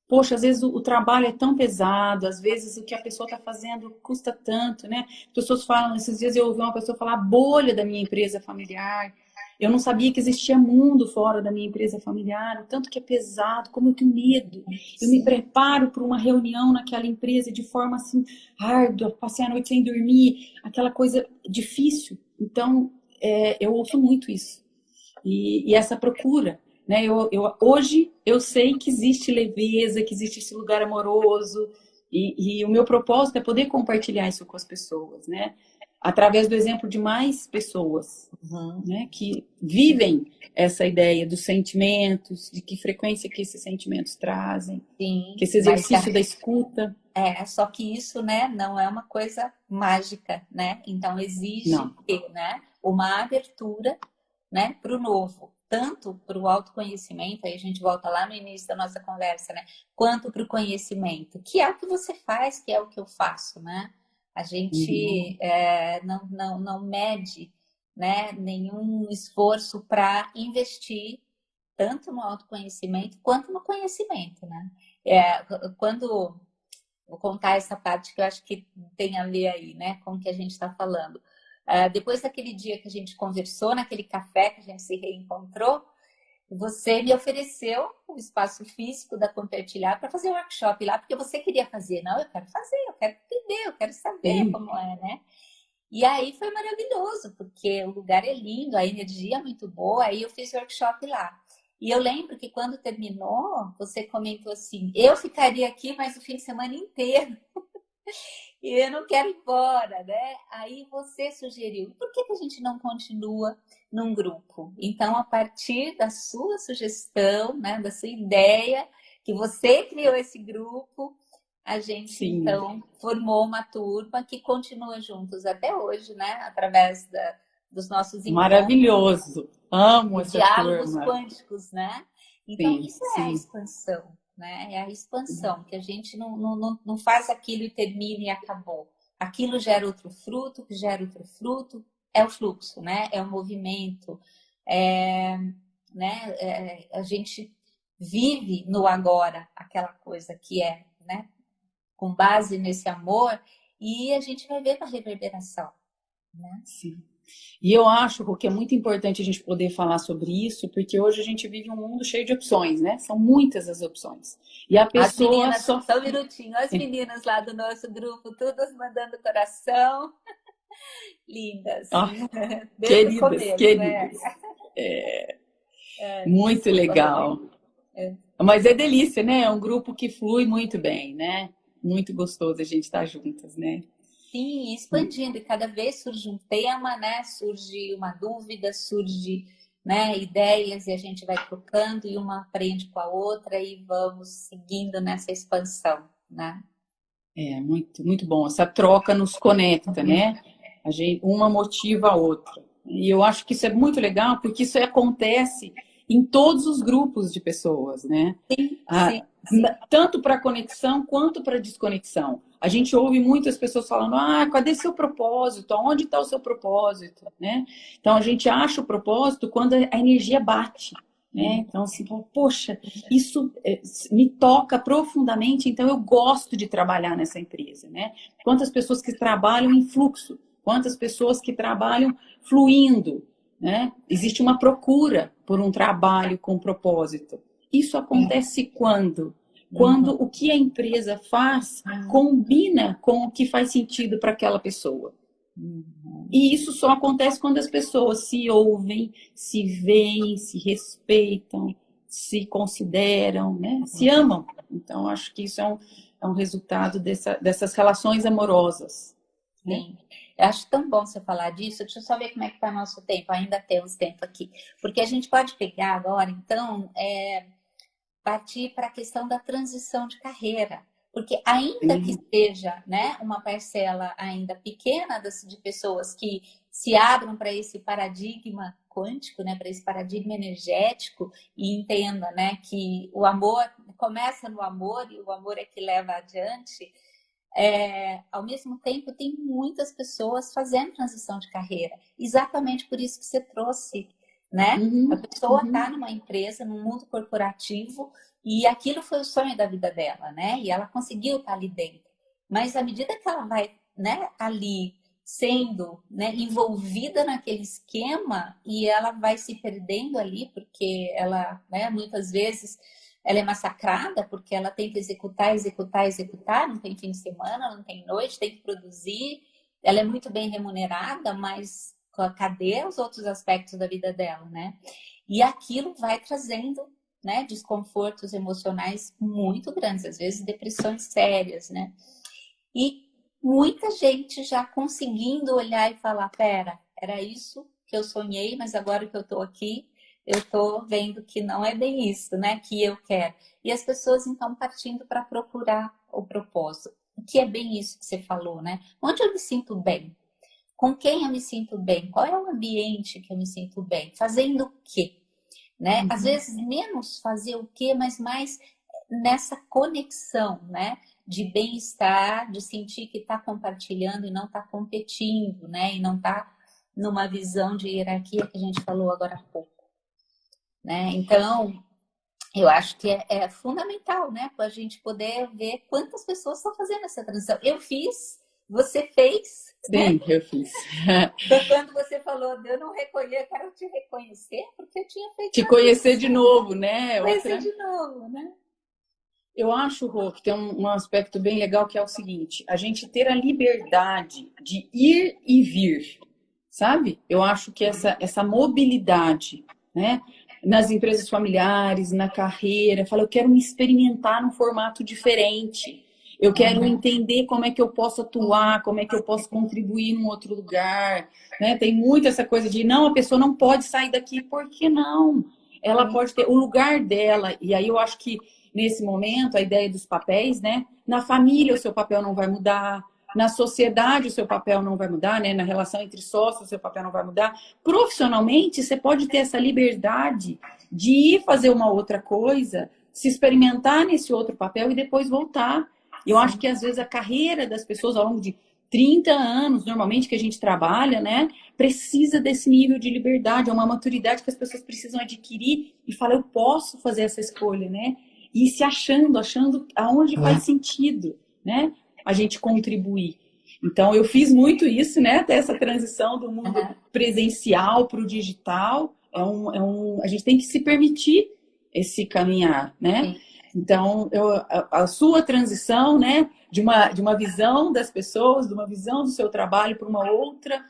Poxa, às vezes o trabalho é tão pesado, às vezes o que a pessoa está fazendo custa tanto, né? As pessoas falam, esses dias eu ouvi uma pessoa falar a bolha da minha empresa familiar. Eu não sabia que existia mundo fora da minha empresa familiar, o tanto que é pesado, como eu tenho medo. Eu me sim, preparo para uma reunião naquela empresa de forma assim árdua, passei a noite sem dormir, aquela coisa difícil. Então, eu ouço muito isso. E essa procura, né? Hoje eu sei que existe leveza, que existe esse lugar amoroso, e o meu propósito é poder compartilhar isso com as pessoas, né? Através do exemplo de mais pessoas, uhum, né? Que vivem essa ideia dos sentimentos, de que frequência que esses sentimentos trazem, que sim, esse mas exercício da escuta. só que isso, né, não é uma coisa mágica, né? Então exige Não. que, né, uma abertura, né, para o novo, tanto para o autoconhecimento, aí a gente volta lá no início da nossa conversa, né, quanto para o conhecimento, que é o que você faz, que é o que eu faço, né? A Uhum. gente não mede, né, nenhum esforço para investir tanto no autoconhecimento quanto no conhecimento, né? Quando vou contar essa parte que eu acho que tem a ver aí, né, com o que a gente está falando. Depois daquele dia que a gente conversou, naquele café que a gente se reencontrou, você me ofereceu o espaço físico da Compartilhar para fazer um workshop lá, porque você queria fazer. Não, eu quero fazer, eu quero entender, eu quero saber Sim. como é, né? E aí foi maravilhoso, porque o lugar é lindo, a energia é muito boa, aí eu fiz workshop lá. E eu lembro que quando terminou, você comentou assim: eu ficaria aqui mais o fim de semana inteiro e eu não quero ir embora, né? Aí você sugeriu: por que a gente não continua num grupo? Então, a partir da sua sugestão, né, da sua ideia, que você criou esse grupo, a gente Sim. então formou uma turma que continua juntos até hoje, né? Através dos nossos encontros, Maravilhoso. Amo o essa diálogos turma. quânticos, né? Então, Sim, isso é a sim. expansão, né? É a expansão, que a gente não faz aquilo e termina e acabou. Aquilo gera outro fruto, que gera outro fruto, é o fluxo, né? É o movimento, é, né? A gente vive no agora aquela coisa que é, né? Com base nesse amor, e a gente vai ver a reverberação, né? Sim. E eu acho, Rô, que é muito importante a gente poder falar sobre isso, porque hoje a gente vive um mundo cheio de opções, né? São muitas as opções. E a As pessoa meninas, só. só um minutinho, as meninas lá do nosso grupo, todas mandando coração, lindas, Ah, desde o queridas, começo, né? queridas. Muito Desculpa, Rô. legal. Mas é delícia, né? É um grupo que flui muito bem, né? Muito gostoso a gente estar juntas, né? Sim, expandindo, e cada vez surge um tema, né? Surge uma dúvida, surge, né, ideias, e a gente vai trocando, e uma aprende com a outra, e vamos seguindo nessa expansão, né? É muito, muito bom. Essa troca nos conecta, né? A gente, uma motiva a outra. E eu acho que isso é muito legal, porque isso acontece em todos os grupos de pessoas, né? Sim, Ah, tanto para conexão quanto para desconexão. A gente ouve muitas pessoas falando: ah, cadê seu propósito? Onde está o seu propósito? Né? Então a gente acha o propósito quando a energia bate. né? Então, assim, poxa, isso me toca profundamente, então eu gosto de trabalhar nessa empresa, né? Quantas pessoas que trabalham em fluxo, quantas pessoas que trabalham fluindo, né? Existe uma procura por um trabalho com propósito. Isso acontece quando? Quando o que a empresa faz combina com o que faz sentido para aquela pessoa. E isso só acontece quando as pessoas se ouvem, se veem, se respeitam, se consideram, né? Se amam. Então, acho que isso é um resultado dessas relações amorosas. Né? Sim. Eu acho tão bom você falar disso. Deixa eu só ver como é que está nosso tempo. Ainda temos tempo aqui. Porque a gente pode pegar agora, então, partir para a questão da transição de carreira. Porque ainda que seja, né, uma parcela ainda pequena de pessoas que se abram para esse paradigma quântico, né, para esse paradigma energético e entenda, né, que o amor começa no amor e o amor é que leva adiante, ao mesmo tempo tem muitas pessoas fazendo transição de carreira. Exatamente por isso que você trouxe, né? A pessoa está numa empresa, num mundo corporativo, e aquilo foi o sonho da vida dela, né? E ela conseguiu estar ali dentro. Mas à medida que ela vai, né, ali sendo, né, envolvida naquele esquema e ela vai se perdendo ali, porque ela, né, muitas vezes ela é massacrada porque ela tem que executar, executar, executar, não tem fim de semana, não tem noite, tem que produzir. Ela é muito bem remunerada, mas cadê os outros aspectos da vida dela, né? E aquilo vai trazendo, né, desconfortos emocionais muito grandes, às vezes depressões sérias, né? E muita gente já conseguindo olhar e falar, pera, era isso que eu sonhei, mas agora que eu tô aqui, eu tô vendo que não é bem isso, né, que eu quero. E as pessoas então partindo para procurar o propósito, que é bem isso que você falou, né? Onde eu me sinto bem? Com quem eu me sinto bem? Qual é o ambiente que eu me sinto bem? Fazendo o quê? Né? Às vezes menos fazer o quê, mas mais nessa conexão, né? De bem-estar, de sentir que está compartilhando e não está competindo, né? E não está numa visão de hierarquia que a gente falou agora há pouco, né? Então, eu acho que é fundamental, né? Para a gente poder ver quantas pessoas estão fazendo essa transição. Eu fiz, você fez, né? Sim, eu fiz. Quando você falou, eu não reconheço, eu quero te reconhecer, porque eu tinha feito Te conhecer de novo, né? conhecer de novo, né? Eu acho, Rô, que tem um aspecto bem legal que é o seguinte: a gente ter a liberdade de ir e vir, sabe? Eu acho que essa mobilidade, né? Nas empresas familiares, na carreira, fala, eu quero me experimentar num formato diferente. Eu quero entender como é que eu posso atuar, como é que eu posso contribuir num outro lugar, né? Tem muito essa coisa de, não, a pessoa não pode sair daqui, por que não? Ela pode ter o lugar dela, e aí eu acho que nesse momento, a ideia dos papéis, né? Na família, o seu papel não vai mudar. Na sociedade, o seu papel não vai mudar, né? Na relação entre sócios, o seu papel não vai mudar. Profissionalmente, você pode ter essa liberdade de ir fazer uma outra coisa, se experimentar nesse outro papel e depois voltar. Eu acho que, às vezes, a carreira das pessoas ao longo de 30 anos, normalmente, que a gente trabalha, né? Precisa desse nível de liberdade, é uma maturidade que as pessoas precisam adquirir e falar, eu posso fazer essa escolha, né? E se achando aonde faz sentido, né? A gente contribuir. Então, eu fiz muito isso, né? Até essa transição do mundo presencial para o digital. A gente tem que se permitir esse caminhar, né? Então, a sua transição, né? De uma visão das pessoas, de uma visão do seu trabalho para uma outra,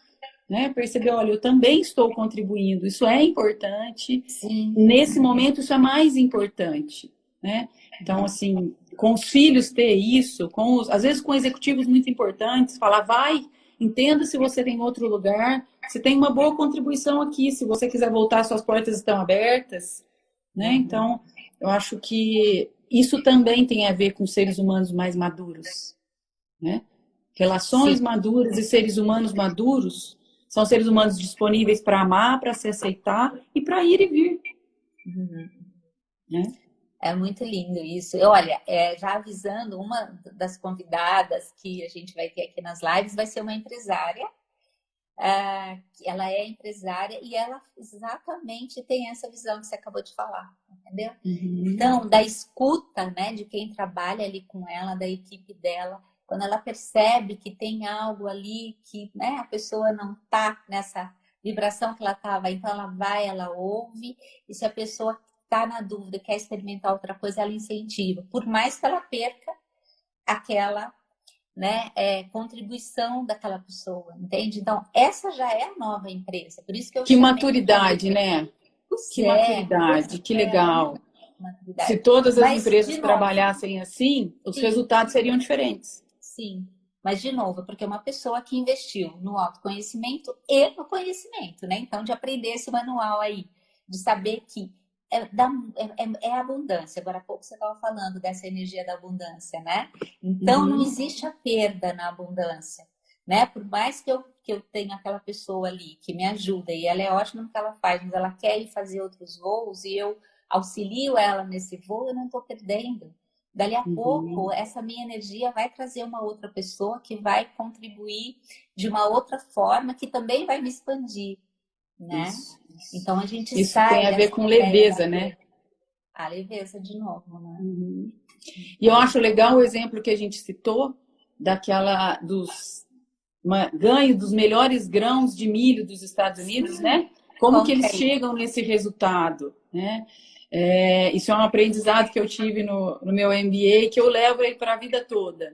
né? Perceber, olha, eu também estou contribuindo, isso é importante. Sim. Nesse momento, isso é mais importante. Né? Então, assim, com os filhos ter isso, às vezes com executivos muito importantes, falar, vai, entenda se você tem outro lugar, se tem uma boa contribuição aqui, se você quiser voltar, suas portas estão abertas, né? Então, eu acho que isso também tem a ver com seres humanos mais maduros, né? Relações maduras e seres humanos maduros são seres humanos disponíveis para amar, para se aceitar e para ir e vir. Né? É muito lindo isso. E, olha, já avisando, uma das convidadas que a gente vai ter aqui nas lives vai ser uma empresária. ela é empresária e ela exatamente tem essa visão que você acabou de falar, entendeu? Então, da escuta, né, de quem trabalha ali com ela, da equipe dela, quando ela percebe que tem algo ali que, né, a pessoa não está nessa vibração que ela estava, então ela vai, ela ouve, e se a pessoa está na dúvida, quer experimentar outra coisa, ela incentiva, por mais que ela perca aquela, né, contribuição daquela pessoa, entende? Então, essa já é a nova empresa, por isso que eu Que chamei. maturidade, né? Que maturidade, que legal. Se todas as empresas trabalhassem assim, os resultados seriam diferentes. Sim, mas de novo, porque é uma pessoa que investiu no autoconhecimento e no conhecimento, né? Então, de aprender esse manual aí, de saber que é abundância. Agora há pouco você estava falando dessa energia da abundância, né? Então, não existe a perda na abundância, né? Por mais que eu tenha aquela pessoa ali que me ajuda e ela é ótima no que ela faz, mas ela quer ir fazer outros voos e eu auxilio ela nesse voo, eu não estou perdendo. Dali a pouco, essa minha energia vai trazer uma outra pessoa que vai contribuir de uma outra forma, que também vai me expandir, né? Isso. Então, a gente Isso tem a ver com leveza, né? A leveza, de novo, né? E eu acho legal o exemplo que a gente citou, ganho dos melhores grãos de milho dos Estados Unidos, né? Como que eles chegam nesse resultado, né? Isso é um aprendizado que eu tive no meu MBA, que eu levo aí para a vida toda.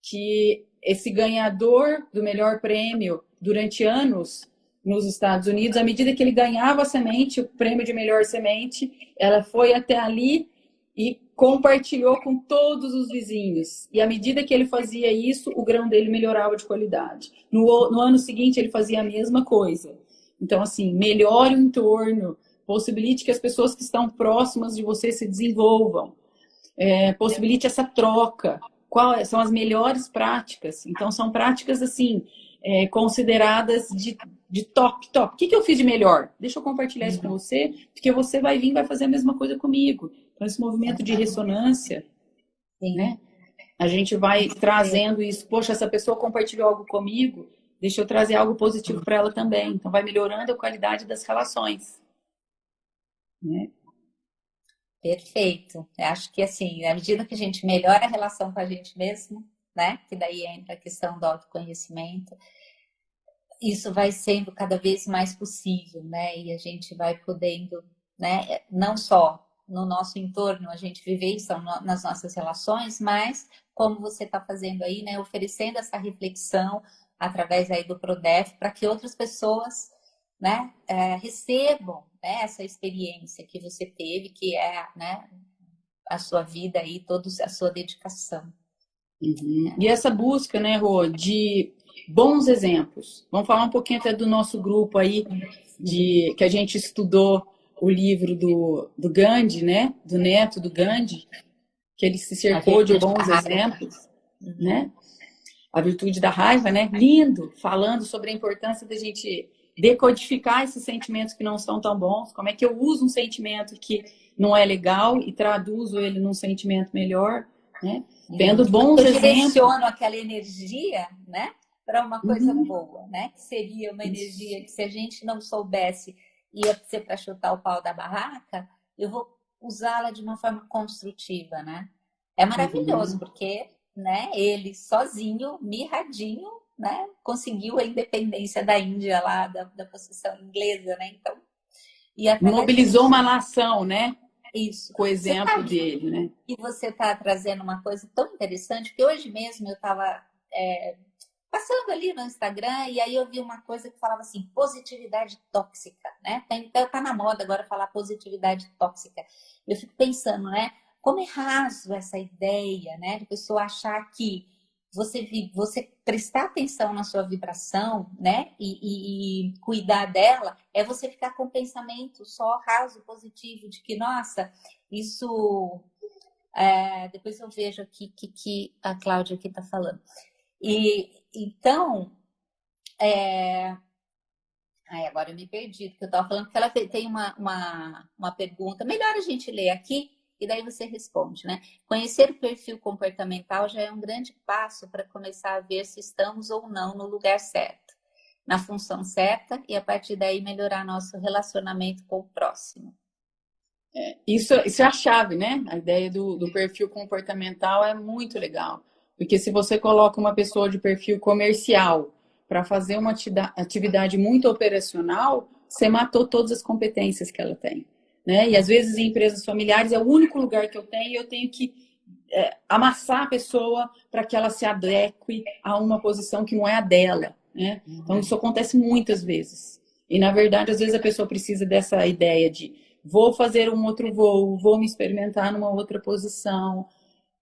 Que esse ganhador do melhor prêmio durante anos nos Estados Unidos, à medida que ele ganhava a semente, o prêmio de melhor semente, ela foi até ali e compartilhou com todos os vizinhos. E à medida que ele fazia isso, o grão dele melhorava de qualidade. No ano seguinte, ele fazia a mesma coisa. Então, assim, melhore o entorno, possibilite que as pessoas que estão próximas de você se desenvolvam, possibilite essa troca. Quais são as melhores práticas? Então, são práticas, assim, consideradas de top. O que eu fiz de melhor? Deixa eu compartilhar isso com você, porque você vai vir e vai fazer a mesma coisa comigo. Então, esse movimento de ressonância, né? A gente vai trazendo isso. Poxa, essa pessoa compartilhou algo comigo, deixa eu trazer algo positivo para ela também. Então, vai melhorando a qualidade das relações, né? Perfeito. Eu acho que, assim, à medida que a gente melhora a relação com a gente mesmo, né? Que daí entra a questão do autoconhecimento, isso vai sendo cada vez mais possível, né? E a gente vai podendo, né? Não só no nosso entorno a gente viver isso nas nossas relações, mas como você está fazendo aí, né? Oferecendo essa reflexão através aí do Prodef para que outras pessoas, né? Recebam, né, essa experiência que você teve, que é, né, a sua vida aí, toda a sua dedicação. E essa busca, né, Rô, de bons exemplos. Vamos falar um pouquinho até do nosso grupo aí, que a gente estudou o livro do Gandhi, né, do neto do Gandhi, que ele se cercou de bons exemplos, né? A virtude da raiva, né? Lindo, falando sobre a importância da gente decodificar esses sentimentos que não são tão bons, como é que eu uso um sentimento que não é legal e traduzo ele num sentimento melhor, né? Tendo bons exemplos. Eu direciono aquela energia, né, para uma coisa boa, né? Que seria uma energia que, se a gente não soubesse, ia ser para chutar o pau da barraca, eu vou usá-la de uma forma construtiva, né? É maravilhoso, porque, né, ele sozinho, mirradinho, né, conseguiu a independência da Índia lá, da possessão inglesa, né? Então, mobilizou uma nação, né? Isso. Com o exemplo dele, né? E você está trazendo uma coisa tão interessante, que hoje mesmo eu estava passando ali no Instagram e aí eu vi uma coisa que falava assim, positividade tóxica, né? Então tá na moda agora falar positividade tóxica. Eu fico pensando, né? Como é raso essa ideia, né? De pessoa achar que você prestar atenção na sua vibração, né? E cuidar dela, é você ficar com pensamento só raso, positivo, de que, nossa, isso... depois eu vejo aqui que a Cláudia aqui está falando. E então, agora eu me perdi do que eu estava falando, porque ela tem uma pergunta. Melhor a gente ler aqui e daí você responde, né? Conhecer o perfil comportamental já é um grande passo para começar a ver se estamos ou não no lugar certo. na função certa e a partir daí melhorar nosso relacionamento com o próximo. Isso é a chave, né? A ideia do perfil comportamental é muito legal. Porque se você coloca uma pessoa de perfil comercial para fazer uma atividade muito operacional, você matou todas as competências que ela tem, né? E às vezes em empresas familiares é o único lugar que eu tenho e eu tenho que amassar a pessoa para que ela se adeque a uma posição que não é a dela, né? Então isso acontece muitas vezes. E na verdade, às vezes a pessoa precisa dessa ideia de vou fazer um outro voo, vou me experimentar numa outra posição,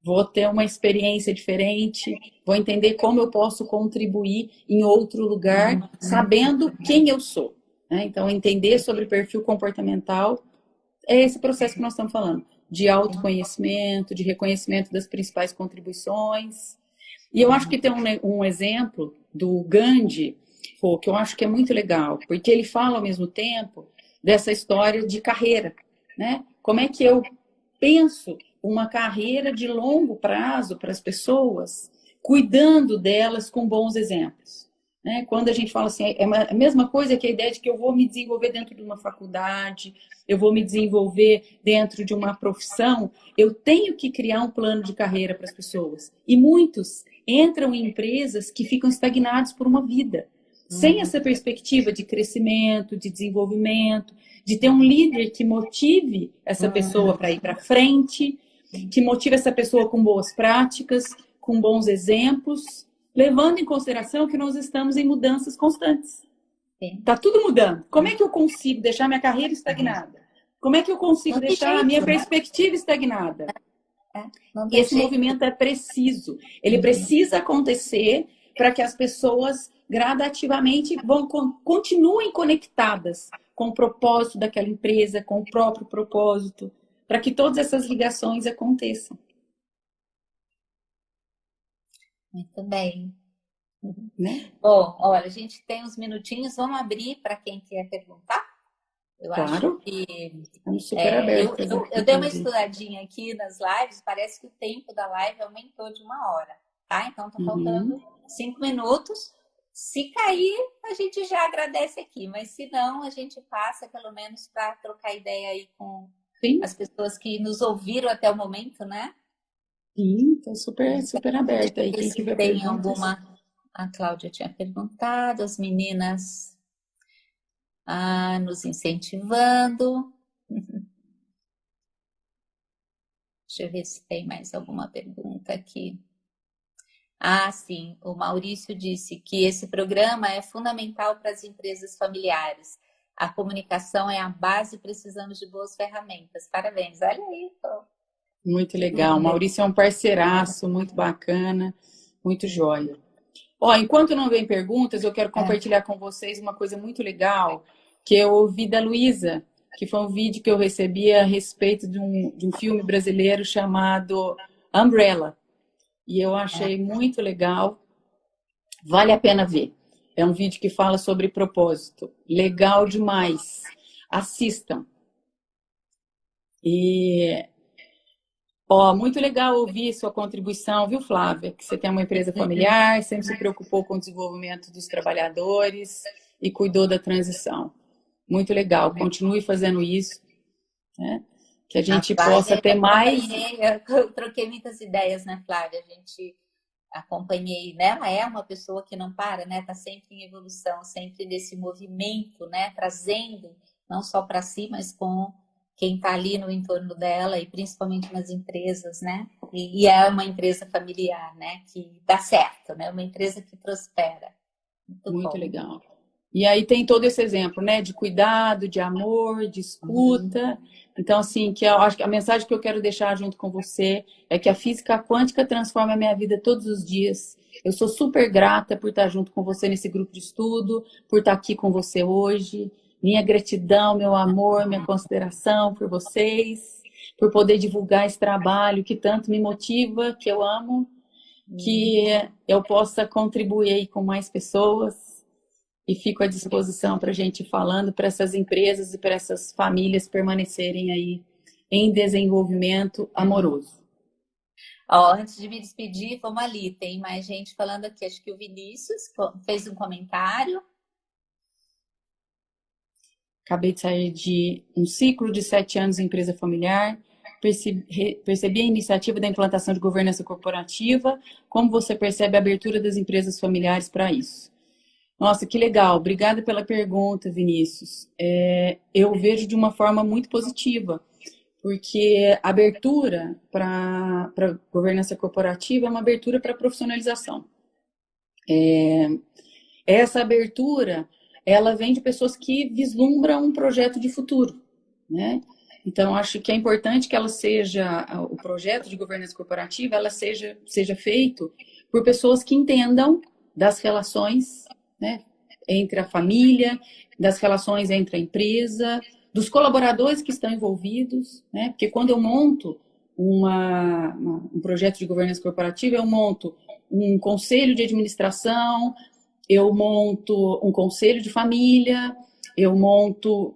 vou ter uma experiência diferente, vou entender como eu posso contribuir em outro lugar, sabendo quem eu sou, né? Então, entender sobre perfil comportamental é esse processo que nós estamos falando, de autoconhecimento, de reconhecimento das principais contribuições. E eu acho que tem um exemplo do Gandhi, que eu acho que é muito legal, porque ele fala ao mesmo tempo dessa história de carreira, né? Como é que eu penso uma carreira de longo prazo para as pessoas, cuidando delas com bons exemplos, né? Quando a gente fala assim, é a mesma coisa que a ideia de que eu vou me desenvolver dentro de uma faculdade, eu vou me desenvolver dentro de uma profissão, eu tenho que criar um plano de carreira para as pessoas. E muitos entram em empresas que ficam estagnados por uma vida, sem essa perspectiva de crescimento, de desenvolvimento, de ter um líder que motive essa pessoa para ir para frente, que motive essa pessoa com boas práticas, com bons exemplos, levando em consideração que nós estamos em mudanças constantes. Está tudo mudando. Como é que eu consigo deixar minha carreira estagnada? Como é que eu consigo deixar a minha perspectiva estagnada? E esse movimento é preciso. Ele precisa acontecer para que as pessoas gradativamente continuem conectadas com o propósito daquela empresa, com o próprio propósito, para que todas essas ligações aconteçam. Muito bem. Né? Bom, olha, a gente tem uns minutinhos, vamos abrir para quem quer perguntar? Eu Claro. acho que Estamos super abertos. eu dei uma estudadinha aqui nas lives, parece que o tempo da live aumentou de 1 hora, tá? Então tá faltando 5 minutos. Se cair, a gente já agradece aqui, mas se não, a gente passa pelo menos para trocar ideia aí com as pessoas que nos ouviram até o momento, né? Sim, estou super aberta aí. Quem tiver tem perguntas. alguma. A Cláudia tinha perguntado, as meninas nos incentivando. Deixa eu ver se tem mais alguma pergunta aqui. Sim, o Maurício disse que esse programa é fundamental para as empresas familiares. A comunicação é a base, precisamos de boas ferramentas. Parabéns, olha aí. Muito legal. O Maurício é um parceiraço, muito bacana, muito joia. Enquanto não vem perguntas, eu quero compartilhar com vocês uma coisa muito legal que eu ouvi da Luísa, que foi um vídeo que eu recebi a respeito de um filme brasileiro chamado Umbrella. E eu achei muito legal. Vale a pena ver. É um vídeo que fala sobre propósito. Legal demais. Assistam. E muito legal ouvir sua contribuição, viu, Flávia? Que você tem uma empresa familiar, sempre se preocupou com o desenvolvimento dos trabalhadores e cuidou da transição. Muito legal. Continue fazendo isso, né? Que a gente possa ter mais. Eu troquei muitas ideias, né, Flávia? A gente acompanhei, né? Ela é uma pessoa que não para, né? Tá sempre em evolução, sempre nesse movimento, né? Trazendo não só para si, mas com quem está ali no entorno dela e principalmente nas empresas, né? E é uma empresa familiar, né? Que dá certo, né? Uma empresa que prospera. Muito legal. E aí tem todo esse exemplo, né? De cuidado, de amor, de escuta. Então, assim, que eu acho que a mensagem que eu quero deixar junto com você é que a física quântica transforma a minha vida todos os dias. Eu sou super grata por estar junto com você nesse grupo de estudo, por estar aqui com você hoje. Minha gratidão, meu amor, minha consideração por vocês, por poder divulgar esse trabalho que tanto me motiva, que eu amo, que eu possa contribuir aí com mais pessoas. E fico à disposição para a gente ir falando para essas empresas e para essas famílias permanecerem aí em desenvolvimento amoroso. Antes de me despedir, vamos ali. Tem mais gente falando aqui. Acho que o Vinícius fez um comentário. Acabei de sair de um ciclo de 7 anos em empresa familiar. Percebi a iniciativa da implantação de governança corporativa. Como você percebe a abertura das empresas familiares para isso? Nossa, que legal. Obrigada pela pergunta, Vinícius. Eu vejo de uma forma muito positiva, porque a abertura para governança corporativa é uma abertura para profissionalização. Essa abertura, ela vem de pessoas que vislumbram um projeto de futuro, né? Então, acho que é importante que o projeto de governança corporativa, ela seja feito por pessoas que entendam das relações, né, entre a família, das relações entre a empresa, dos colaboradores que estão envolvidos, né? Porque quando eu monto um projeto de governança corporativa, eu monto um conselho de administração, eu monto um conselho de família, eu monto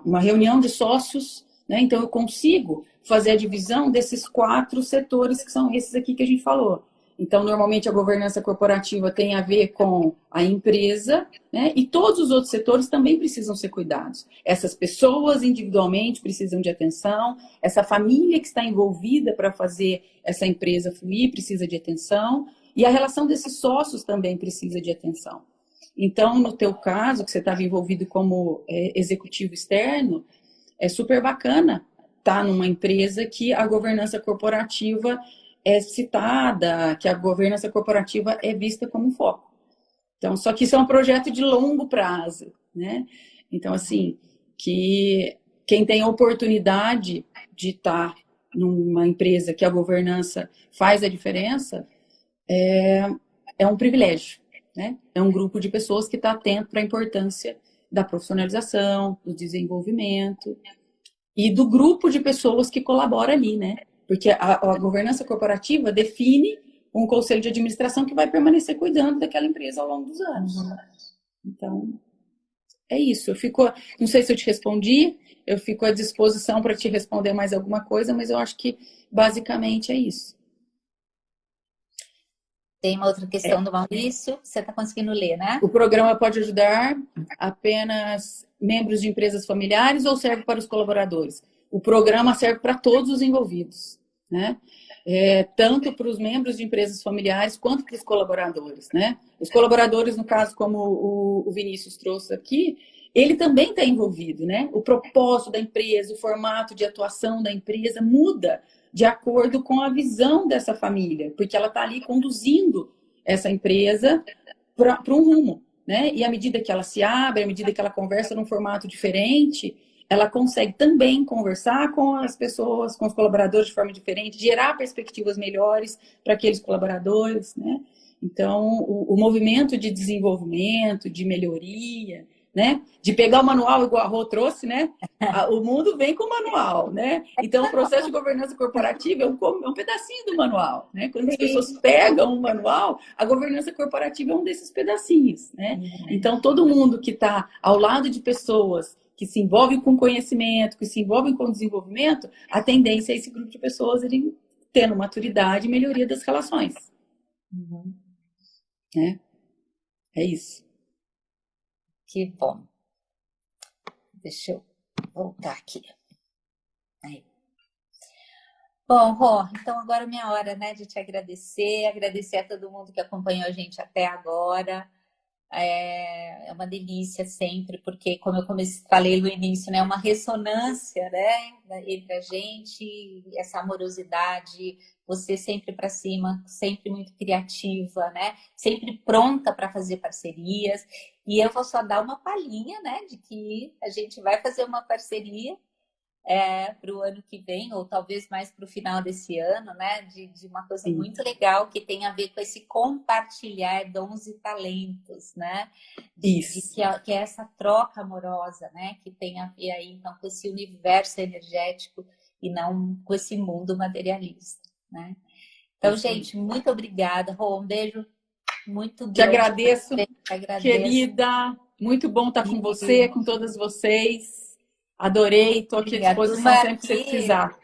uma reunião de sócios, né? Então eu consigo fazer a divisão desses 4 setores que são esses aqui que a gente falou. Então, normalmente a governança corporativa tem a ver com a empresa, né? E todos os outros setores também precisam ser cuidados. Essas pessoas individualmente precisam de atenção, essa família que está envolvida para fazer essa empresa fluir precisa de atenção, e a relação desses sócios também precisa de atenção. Então, no teu caso, que você estava envolvido como executivo externo, é super bacana estar numa empresa que a governança corporativa é citada, que a governança corporativa é vista como um foco. Então, só que isso é um projeto de longo prazo, né? Então, assim, que quem tem a oportunidade de estar numa empresa que a governança faz a diferença, é um privilégio, né? É um grupo de pessoas que está atento para a importância da profissionalização, do desenvolvimento e do grupo de pessoas que colabora ali, né? Porque a governança corporativa define um conselho de administração que vai permanecer cuidando daquela empresa ao longo dos anos. Então, é isso. Não sei se eu te respondi, eu fico à disposição para te responder mais alguma coisa, mas eu acho que basicamente é isso. Tem uma outra questão do Maurício, você está conseguindo ler, né? O programa pode ajudar apenas membros de empresas familiares ou serve para os colaboradores? O programa serve para todos os envolvidos, né? Tanto para os membros de empresas familiares quanto para os colaboradores, né? Os colaboradores, no caso, como o Vinícius trouxe aqui, ele também está envolvido, né? O propósito da empresa, o formato de atuação da empresa muda de acordo com a visão dessa família, porque ela está ali conduzindo essa empresa para um rumo, né? E à medida que ela se abre, à medida que ela conversa num formato diferente, ela consegue também conversar com as pessoas, com os colaboradores de forma diferente, gerar perspectivas melhores para aqueles colaboradores, né? Então, o movimento de desenvolvimento, de melhoria, né? De pegar o manual igual a Rô trouxe, né? O mundo vem com o manual, né? Então, o processo de governança corporativa é um pedacinho do manual, né? Quando as pessoas pegam o manual, a governança corporativa é um desses pedacinhos, né? Então, todo mundo que está ao lado de pessoas que se envolvem com conhecimento, que se envolvem com desenvolvimento, a tendência é esse grupo de pessoas ele tendo maturidade e melhoria das relações. Né? É isso. Que bom. Deixa eu voltar aqui. Aí. Bom, Rô, então agora é minha hora, né, de te agradecer a todo mundo que acompanhou a gente até agora. É uma delícia sempre, porque, como eu falei no início, né, uma ressonância, né, entre a gente, essa amorosidade, você sempre para cima, sempre muito criativa, né, sempre pronta para fazer parcerias. E eu vou só dar uma palhinha, né, de que a gente vai fazer uma parceria para o ano que vem, ou talvez mais para o final desse ano, né? De uma coisa muito legal que tem a ver com esse compartilhar dons e talentos, né? Isso. Que é essa troca amorosa, né? Que tem a ver aí, então, com esse universo energético e não com esse mundo materialista, né? Então, gente, muito obrigada. Rô, um beijo muito grande. Te agradeço, querida. Muito bom estar com você, com todas vocês. Adorei, estou aqui à disposição sempre que você precisar.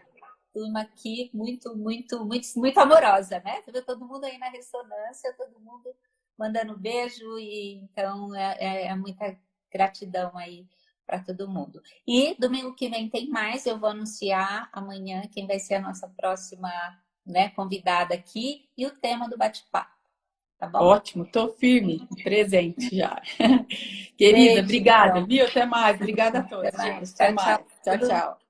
Turma aqui muito, muito, muito, muito amorosa, né? Você vê todo mundo aí na ressonância, todo mundo mandando beijo, e então é muita Gratidão aí para todo mundo. E domingo que vem tem mais, eu vou anunciar amanhã quem vai ser a nossa próxima, né, convidada aqui e o tema do bate-papo, tá bom? Ótimo, tô firme, presente já. Querida, Beijo, obrigada, então. viu? Até mais. Obrigada a Até todos, mais. gente. Até Tchau, tchau. mais. Tchau, tchau.